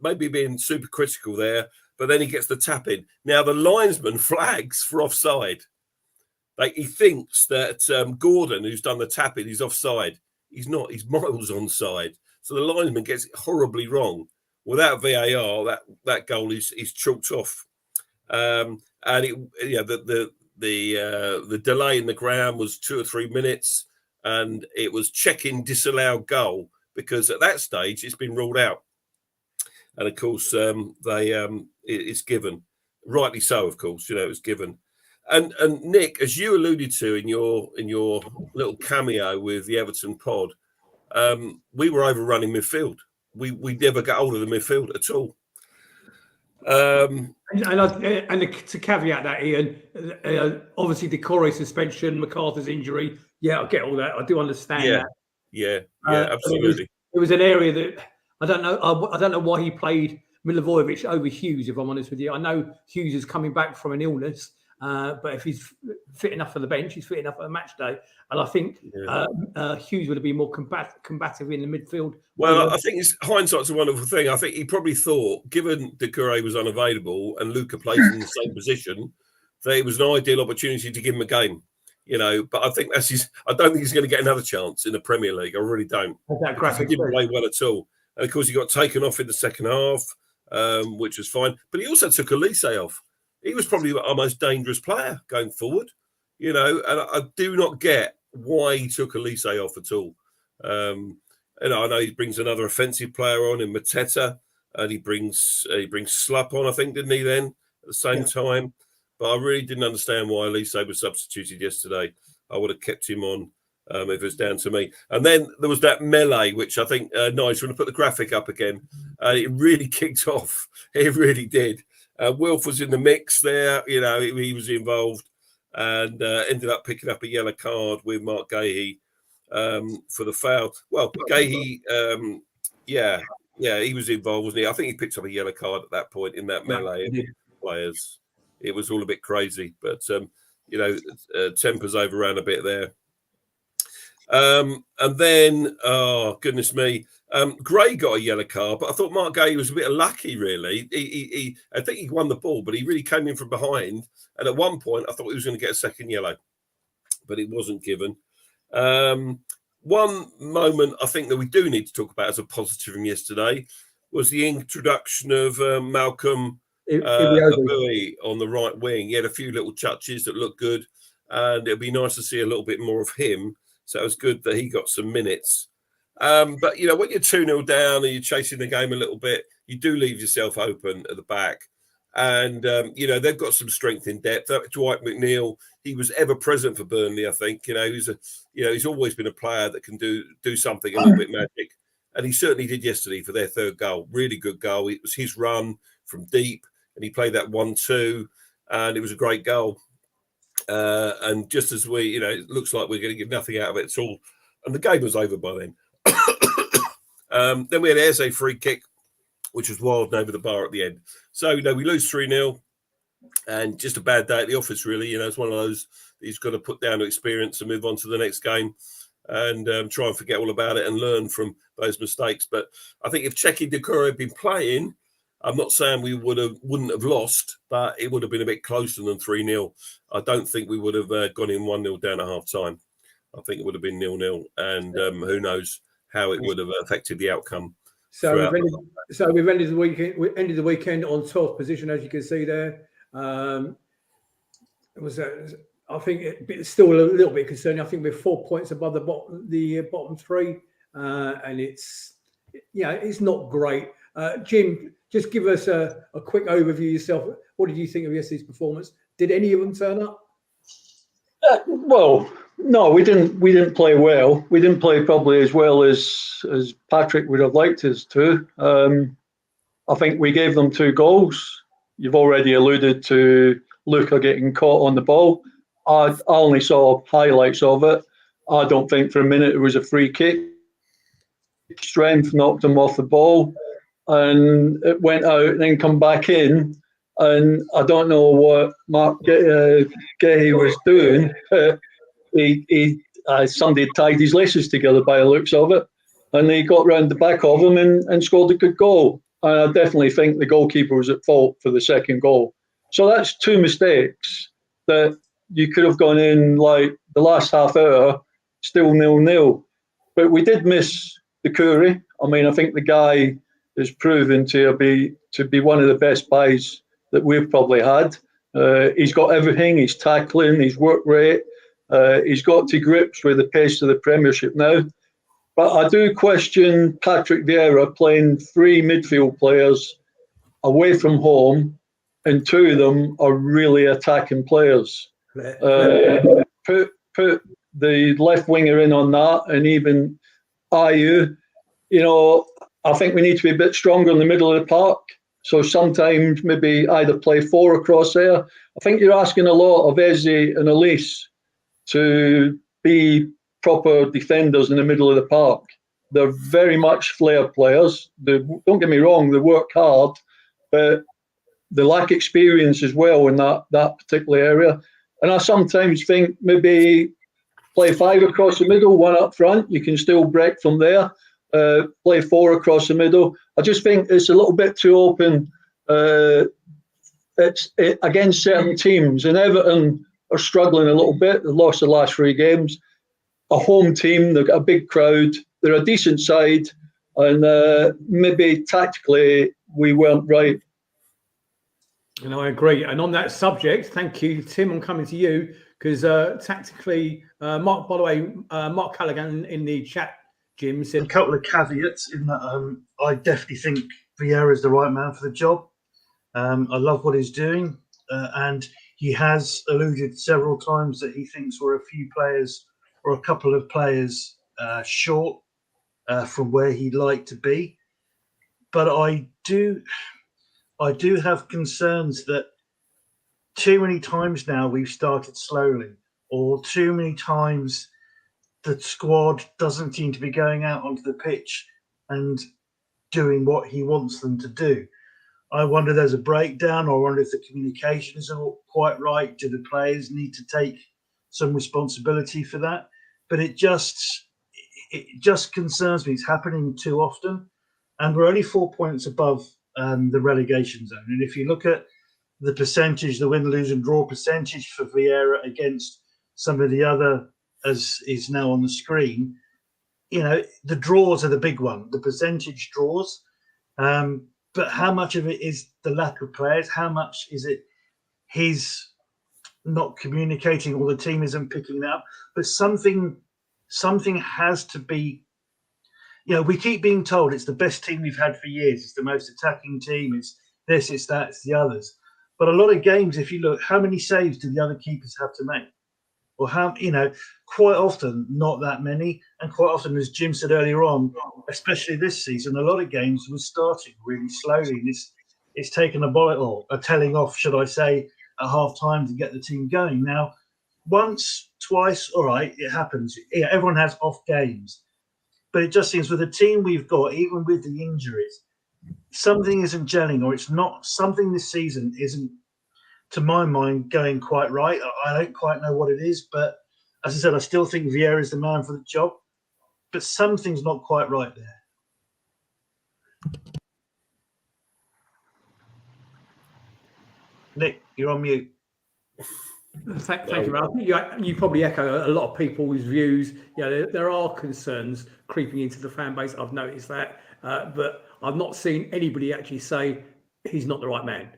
Maybe being super critical there, but then he gets the tap in. Now the linesman flags for offside. Like, he thinks that Gordon, who's done the tapping, is offside. He's not. He's miles onside. So the linesman gets it horribly wrong. Without VAR, that goal is chalked off. And the delay in the ground was 2 or 3 minutes, and it was checking disallowed goal because at that stage it's been ruled out. And of course, it's given, rightly so. Of course, it was given. And Nick, as you alluded to in your little cameo with the Everton pod, we were overrunning midfield. We never got hold of the midfield at all. And to caveat that, Ian, obviously Decore suspension, MacArthur's injury. Yeah, I get all that. I do understand that. Yeah, absolutely. It was an area that I don't know. I don't know why he played Milivojevic over Hughes. If I'm honest with you, I know Hughes is coming back from an illness. But if he's fit enough for the bench, he's fit enough for a match day. And I think Hughes would have been more combative in the midfield. Well, I think hindsight's a wonderful thing. I think he probably thought, given Decore was unavailable and Luca plays in the same position, that it was an ideal opportunity to give him a game. But I think that's his. I don't think he's going to get another chance in the Premier League. I really don't. That graphic he didn't play well at all. And of course, he got taken off in the second half, which was fine. But he also took Elise off. He was probably our most dangerous player going forward, and I do not get why he took Elise off at all. I know he brings another offensive player on in Mateta, and he brings Slup on, I think, didn't he? Then at the same time, but I really didn't understand why Elise was substituted yesterday. I would have kept him on if it was down to me. And then there was that melee, which I think Nigel, want to put the graphic up again. It really kicked off. It really did. Wilf was in the mix there, he was involved and ended up picking up a yellow card with Mark Gahey for the foul. Well, Gahey, he was involved, wasn't he? I think he picked up a yellow card at that point in that melee of players. It was all a bit crazy, but, tempers overran a bit there. And then, oh, goodness me, Gray got a yellow card, but I thought Mark Gay was a bit lucky, really. I think he won the ball, but he really came in from behind. And at one point, I thought he was going to get a second yellow, but it wasn't given. One moment I think that we do need to talk about as a positive from yesterday was the introduction of Malcolm Abui on the right wing. He had a few little touches that looked good, and it'd be nice to see a little bit more of him. So it was good that he got some minutes. But, when you're 2-0 down and you're chasing the game a little bit, you do leave yourself open at the back. And, they've got some strength in depth. Dwight McNeil, he was ever present for Burnley, I think. He's always been a player that can do something a little bit magic. And he certainly did yesterday for their third goal. Really good goal. It was his run from deep, and he played that 1-2, and it was a great goal. And just as we, it looks like we're going to get nothing out of it at all. And the game was over by then. Then we had Eze free kick, which was wild and over the bar at the end. So, we lose 3-0 and just a bad day at the office, really. It's one of those that he's got to put down to experience and move on to the next game and try and forget all about it and learn from those mistakes. But I think if Cheikh Doucouré had been playing, I'm not saying we wouldn't have lost, but it would have been a bit closer than 3-0. I don't think we would have gone in 1-0 down at half time. I think it would have been 0-0, and who knows how it would have affected the outcome. So throughout. we've ended the weekend. We ended the weekend on 12th position, as you can see there. It was, I think, it's still a little bit concerning. I think we're 4 points above the bottom three, and it's not great. Jim, just give us a quick overview yourself. What did you think of yesterday's performance? Did any of them turn up? Well, no, we didn't play well. We didn't play probably as well as Patrick would have liked us to. I think we gave them 2 goals. You've already alluded to Luca getting caught on the ball. I only saw highlights of it. I don't think for a minute it was a free kick. Strength knocked him off the ball, and it went out and then come back in. And I don't know what Mark Gay was doing. Somebody tied his laces together by the looks of it, and he got round the back of him and scored a good goal. And I definitely think the goalkeeper was at fault for the second goal. So that's 2 mistakes that you could have gone in like the last half hour, still 0-0. But we did miss the Curry. I mean, I think the guy is proven to be one of the best buys that we've probably had. He's got everything. He's tackling, his work rate. He's got to grips with the pace of the Premiership now. But I do question Patrick Vieira playing 3 midfield players away from home, and 2 of them are really attacking players. Put the left winger in on that, and even Ayew. I think we need to be a bit stronger in the middle of the park. So sometimes maybe either play 4 across there. I think you're asking a lot of Eze and Elise to be proper defenders in the middle of the park. They're very much flair players. Don't get me wrong, they work hard, but they lack experience as well in that particular area. And I sometimes think maybe play 5 across the middle, 1 up front. You can still break from there. Play 4 across the middle. I just think it's a little bit too open. It's against certain teams, and Everton are struggling a little bit. They lost the last 3 games. A home team, they've got a big crowd. They're a decent side, and maybe tactically we weren't right. And I agree. And on that subject, thank you, Tim. I'm coming to you because tactically, Mark. By the way, Mark Callaghan in the chat, Jim said a couple of caveats in that I definitely think Vieira is the right man for the job. I love what he's doing, and he has alluded several times that he thinks we're a few players or a couple of players short from where he'd like to be. But I do have concerns that too many times now we've started slowly, or too many times the squad doesn't seem to be going out onto the pitch and doing what he wants them to do. I wonder if there's a breakdown, or I wonder if the communication isn't quite right. Do the players need to take some responsibility for that? But it just concerns me. It's happening too often, and we're only 4 points above the relegation zone. And if you look at the percentage, the win, lose, and draw percentage for Vieira against some of the other, as is now on the screen, the draws are the big one, the percentage draws. But how much of it is the lack of players? How much is it he's not communicating, or the team isn't picking it up? But something has to be. We keep being told it's the best team we've had for years. It's the most attacking team. It's this, it's that, it's the others. But a lot of games, if you look, how many saves do the other keepers have to make? Or quite often, not that many. And quite often, as Jim said earlier on, especially this season, a lot of games were starting really slowly. And it's taken a telling off, should I say, at half time to get the team going. Now, once, twice, all right, it happens. Yeah, everyone has off games. But it just seems with the team we've got, even with the injuries, something isn't gelling, or it's not, something this season isn't, to my mind, going quite right. I don't quite know what it is, but as I said, I still think Vieira is the man for the job, but something's not quite right there. Nick, you're on mute. Thank you, Ralph. You probably echo a lot of people's views. There are concerns creeping into the fan base. I've noticed that. but I've not seen anybody actually say he's not the right man.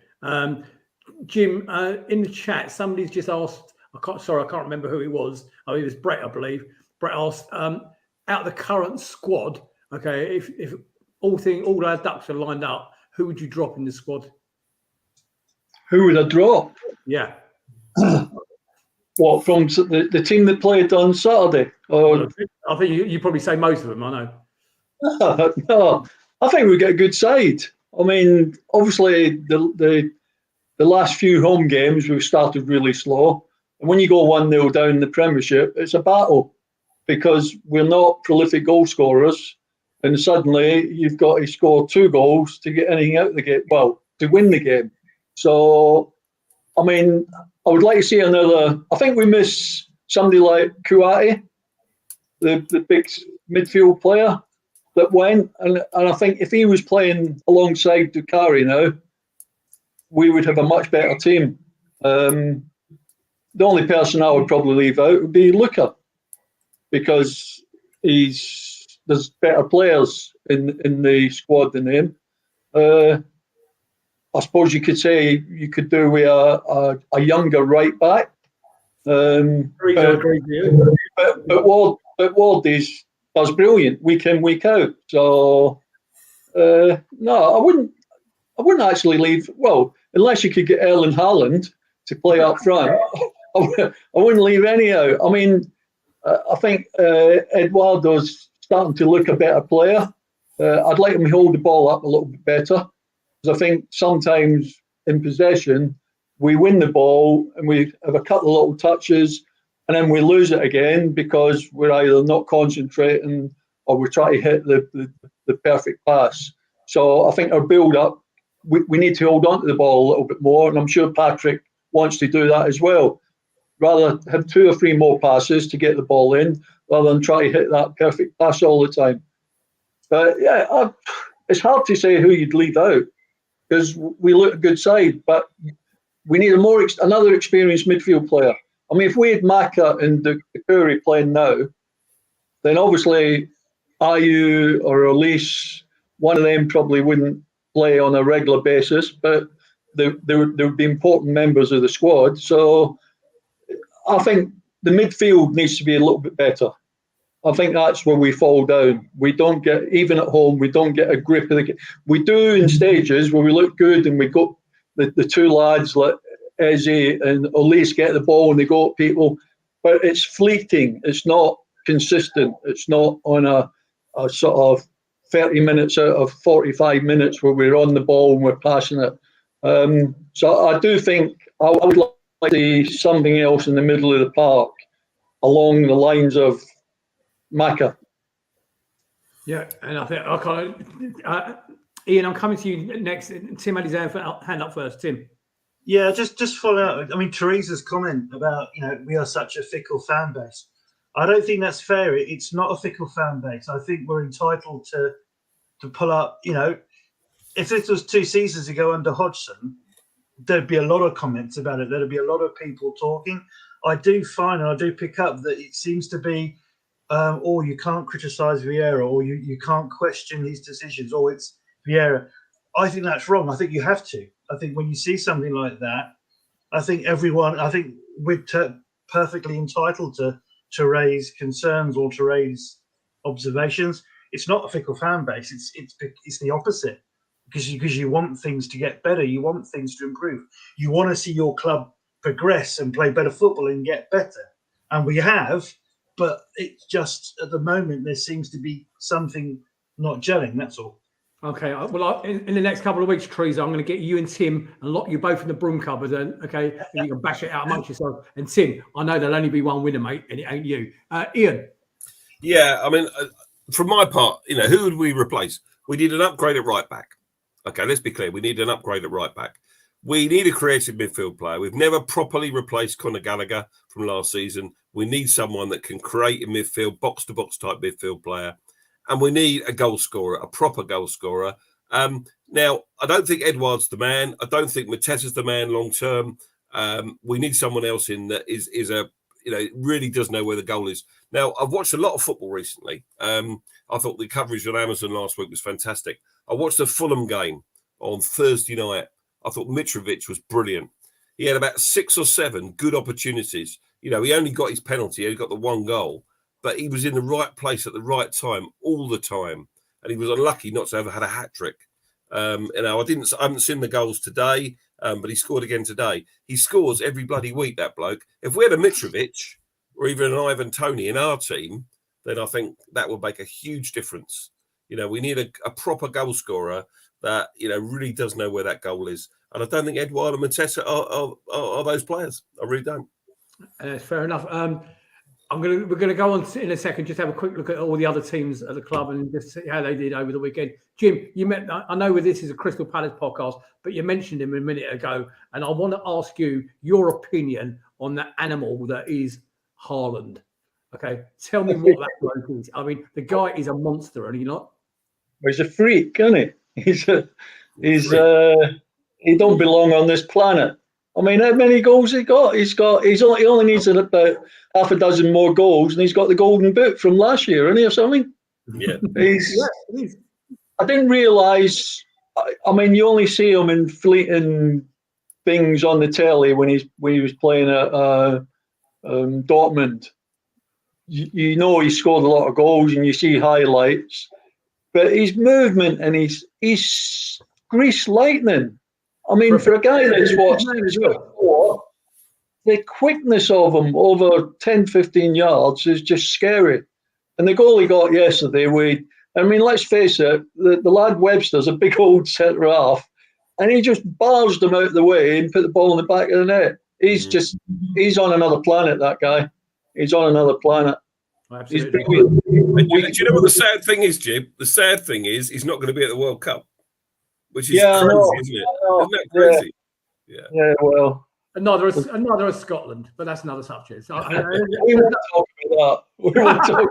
Jim, in the chat, somebody's just asked. I can't remember who it was. Oh, it was Brett, I believe. Brett asked, out of the current squad, okay, if all our ducks are lined up, who would you drop in the squad? Who would I drop? Yeah. What, from the team that played on Saturday? Or I think you probably say most of them. I know. no, I think we get a good side. I mean, obviously the last few home games we've started really slow, and when you go 1-0 down in the Premiership, it's a battle because we're not prolific goal scorers, and suddenly you've got to score 2 goals to get anything out of the game. Well, to win the game. So, I mean, I would like to see another. I think we miss somebody like Kouati, the big midfield player that went, and I think if he was playing alongside Dukari now, we would have a much better team. The only person I would probably leave out would be Luca, because there's better players in the squad than him. I suppose you could say you could do with a younger right back. But Ward does brilliant week in, week out. So no, I wouldn't actually leave. Well, unless you could get Erling Haaland to play up front, I wouldn't leave any out. I mean, I think Eduardo's starting to look a better player. I'd like him to hold the ball up a little bit better, because I think sometimes in possession we win the ball and we have a couple of little touches and then we lose it again because we're either not concentrating or we're trying to hit the perfect pass. So I think our build-up, we need to hold on to the ball a little bit more, and I'm sure Patrick wants to do that as well. Rather have 2 or 3 more passes to get the ball in, rather than try to hit that perfect pass all the time. But yeah, it's hard to say who you'd leave out, because we look a good side, but we need another experienced midfield player. I mean, if we had Maka and Dukuri playing now, then obviously Ayew or Elise, one of them probably wouldn't play on a regular basis, but they would be important members of the squad. So I think the midfield needs to be a little bit better. I think that's where we fall down. We don't get, even at home, we don't get a grip of the game. We do in stages where we look good and we got the 2 lads like Eze and Elise get the ball and they go at people, but it's fleeting. It's not consistent. It's not on a sort of 30 minutes out of 45 minutes where we're on the ball and we're passing it. So I do think I would like to see something else in the middle of the park along the lines of Maka. Yeah, and I think I kind Ian, I'm coming to you next. Tim had his hand up first. Tim. Yeah, just following up. I mean, Teresa's comment about, we are such a fickle fan base. I don't think that's fair. It's not a fickle fan base. I think we're entitled to pull up. If this was 2 seasons ago under Hodgson, there'd be a lot of comments about it. There'd be a lot of people talking. I do find, and I do pick up that it seems to be, you can't criticise Vieira, or you can't question his decisions, or it's Vieira. I think that's wrong. I think you have to. I think when you see something like that, I think we're perfectly entitled to raise concerns or to raise observations. It's not a fickle fan base. It's the opposite, because you want things to get better. You want things to improve. You want to see your club progress and play better football and get better. And we have, but it's just at the moment there seems to be something not gelling. That's all. Okay. Well, in the next couple of weeks, Teresa, I'm going to get you and Tim and lock you both in the broom cupboard, and you can bash it out amongst yourself. And Tim, I know there'll only be one winner, mate, and it ain't you. Ian. Yeah, I mean, from my part, who would we replace? We need an upgrade at right back. Okay, let's be clear. We need an upgrade at right back. We need a creative midfield player. We've never properly replaced Conor Gallagher from last season. We need someone that can create a midfield, box-to-box type midfield player. And we need a goal scorer, a proper goal scorer. Now, I don't think Edouard's the man. I don't think Mateta's the man long term. We need someone else in that is a it really does know where the goal is. Now, I've watched a lot of football recently. I thought the coverage on Amazon last week was fantastic. I watched the Fulham game on Thursday night. I thought Mitrovic was brilliant. He had about 6 or 7 good opportunities. He only got his penalty. He only got the 1 goal. But he was in the right place at the right time all the time. And he was unlucky not to have had a hat-trick. I haven't seen the goals today, but he scored again today. He scores every bloody week, that bloke. If we had a Mitrovic or even an Ivan Toney in our team, then I think that would make a huge difference. We need a proper goal scorer that, really does know where that goal is. And I don't think Edouard and Mateta are those players. I really don't. Fair enough. We're going to go on in a second, just have a quick look at all the other teams at the club and just see how they did over the weekend. Jim, I know this is a Crystal Palace podcast, but you mentioned him a minute ago, and I want to ask you your opinion on that animal that is Haaland. Okay, tell me what that bloke is. I mean, the guy is a monster, and he not. He's a freak, isn't he? He don't belong on this planet. I mean, how many goals he got? He only needs about half a dozen more goals, and he's got the golden boot from last year, isn't he, or something? Yeah. I didn't realise. I mean, you only see him in fleeting things on the telly when he was playing at Dortmund. He scored a lot of goals, and you see highlights. But his movement and he's grease lightning. I mean, for a guy that's watched before, the quickness of him over 10, 15 yards is just scary. And the goal he got yesterday, let's face it, the lad Webster's a big old centre half, and he just barged him out of the way and put the ball in the back of the net. He's on another planet, that guy. He's on another planet. Absolutely. Do you know what the sad thing is, Jim? The sad thing is he's not going to be at the World Cup, which is crazy, isn't it? Isn't that crazy? Yeah, well. Another is Scotland, but that's another subject. So, we won't talk about that. We won't talk.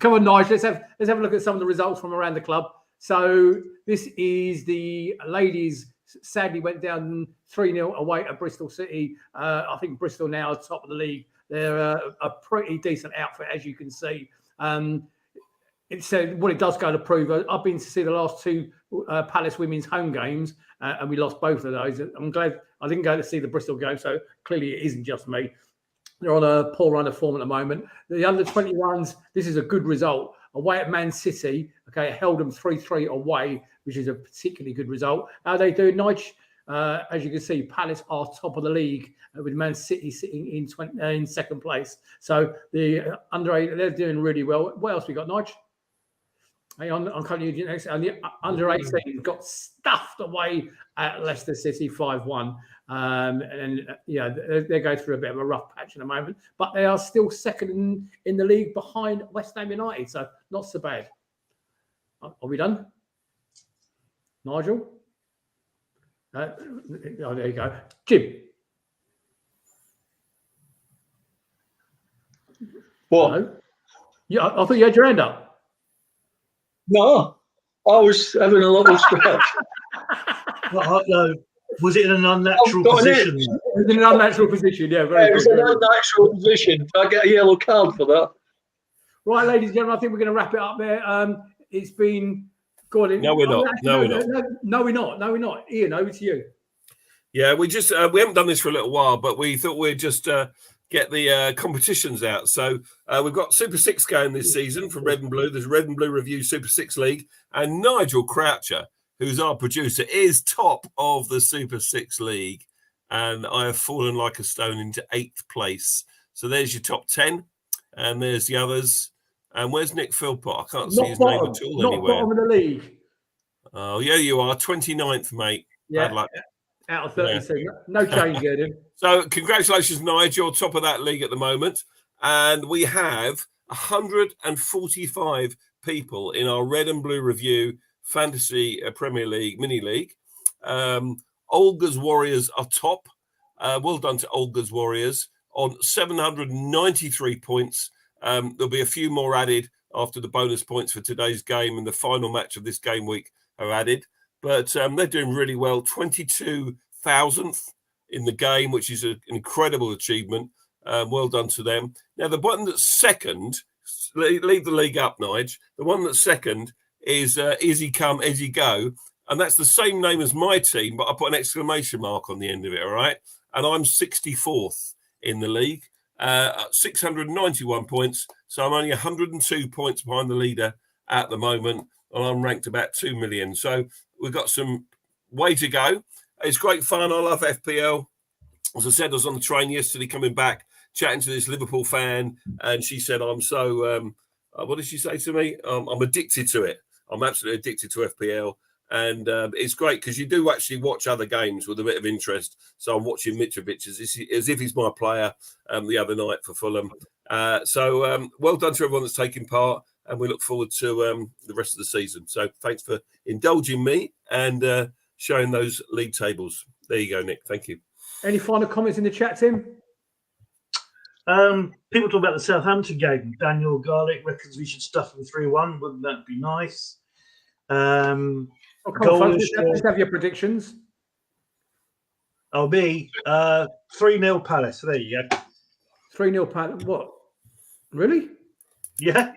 Come on, Nigel. Let's have a look at some of the results from around the club. So this is the ladies. Sadly, went down 3-0 away at Bristol City. I think Bristol now are top of the league. They're a pretty decent outfit, as you can see. What it does go to prove, I've been to see the last 2 Palace women's home games, and we lost both of those. I'm glad I didn't go to see the Bristol game, so clearly it isn't just me. They're on a poor run of form at the moment. The under-21s, this is a good result. Away at Man City, held them 3-3 away, which is a particularly good result. How are they doing, Nige? As you can see, Palace are top of the league with Man City sitting in second place. So the under-8, they're doing really well. What else we got, Nige? Hang on, I'm coming to you next. And the under-18 got stuffed away at Leicester City 5-1. They're going through a bit of a rough patch at the moment, but they are still second in the league behind West Ham United, so not so bad. Are we done? Nigel? There you go. Jim? What? Hello? Yeah, I thought you had your hand up. No, I was having a little scratch. Was it in an unnatural position? It was in an unnatural position, yeah. It was an unnatural position. I get a yellow card for that. Right, ladies and gentlemen, I think we're going to wrap it up there. It's been... Go on in. No, we're not. No, we're not. Ian, over to you. Yeah, we just we haven't done this for a little while, but we thought we'd just get the competitions out. So we've got Super 6 going this season for Red and Blue. There's Red and Blue Review Super 6 League. And Nigel Croucher, who's our producer, is top of the Super 6 League. And I have fallen like a stone into 8th place. So there's your top 10. And there's the others. And where's Nick Philpott? I can't see his name at all anywhere. Not bottom of the league. Oh, yeah, you are. 29th, mate. Yeah. Bad luck. Out of 32. Yeah. No change, Gordon. So congratulations, Nigel, top of that league at the moment. And we have 145 people in our Red and Blue Review Fantasy Premier League Mini League. Olga's Warriors are top. Well done to Olga's Warriors on 793 points. There'll be a few more added after the bonus points for today's game and the final match of this game week are added. But they're doing really well. 22,000th in the game, which is an incredible achievement. Well done to them. Now, the one that's second, leave the league up, Nige. The one that's second is Izzy Come, Izzy Go. And that's the same name as my team, but I put an exclamation mark on the end of it, all right? And I'm 64th in the league, 691 points. So I'm only 102 points behind the leader at the moment. And I'm ranked about 2 million. So we've got some way to go. It's great fun. I love FPL. As I said, I was on the train yesterday coming back, chatting to this Liverpool fan. And she said, I'm so, what did she say to me? I'm addicted to it. I'm absolutely addicted to FPL. And it's great because you do actually watch other games with a bit of interest. So I'm watching Mitrovic as if he's my player the other night for Fulham. So well done to everyone that's taking part. And we look forward to the rest of the season. So thanks for indulging me and showing those league tables. There you go, Nick. Thank you. Any final comments in the chat, Tim? People talk about the Southampton game. Daniel Garlick reckons we should stuff them 3-1. Wouldn't that be nice? Let's have your predictions. I'll be 3-0 Palace. There you go. 3-0 Palace. What? Really? Yeah.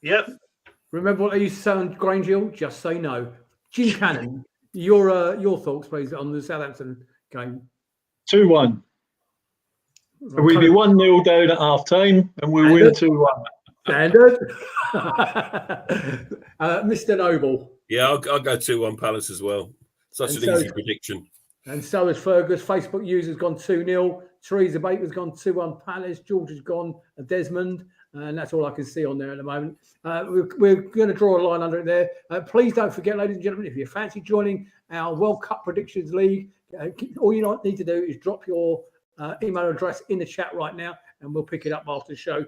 Yep. Remember what they used to say on Grange Hill? Just say no. Jim Cannon, your thoughts, please, on the Southampton game. 2-1. We'll be 1-0 down at half time and we'll win 2-1. Standard. Mr. Noble. Yeah, I'll go 2-1 Palace as well. Such an easy prediction. And so has Fergus. Facebook users gone 2-0. Teresa Baker's gone 2-1 Palace. George has gone a Desmond. And that's all I can see on there at the moment. We're going to draw a line under it there. Please don't forget, ladies and gentlemen, if you fancy joining our World Cup Predictions League, all you need to do is drop your email address in the chat right now, and we'll pick it up after the show.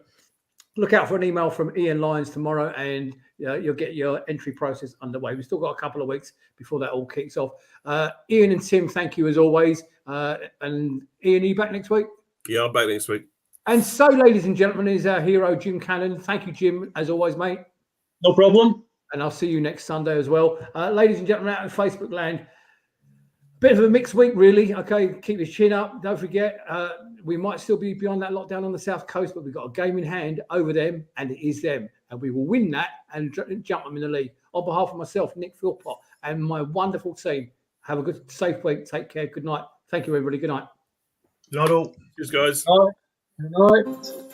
Look out for an email from Ian Lyons tomorrow, and you'll get your entry process underway. We've still got a couple of weeks before that all kicks off. Ian and Tim, thank you as always. And Ian, are you back next week? Yeah, I'm back next week. And so, ladies and gentlemen, is our hero, Jim Cannon. Thank you, Jim, as always, mate. No problem. And I'll see you next Sunday as well. Ladies and gentlemen, out in Facebook land, bit of a mixed week, really. Okay, keep your chin up. Don't forget, we might still be beyond that lockdown on the South Coast, but we've got a game in hand over them, and it is them. And we will win that and jump them in the league. On behalf of myself, Nick Philpott, and my wonderful team, have a good, safe week. Take care. Good night. Thank you, everybody. Good night. Not all. Cheers, guys. Good night.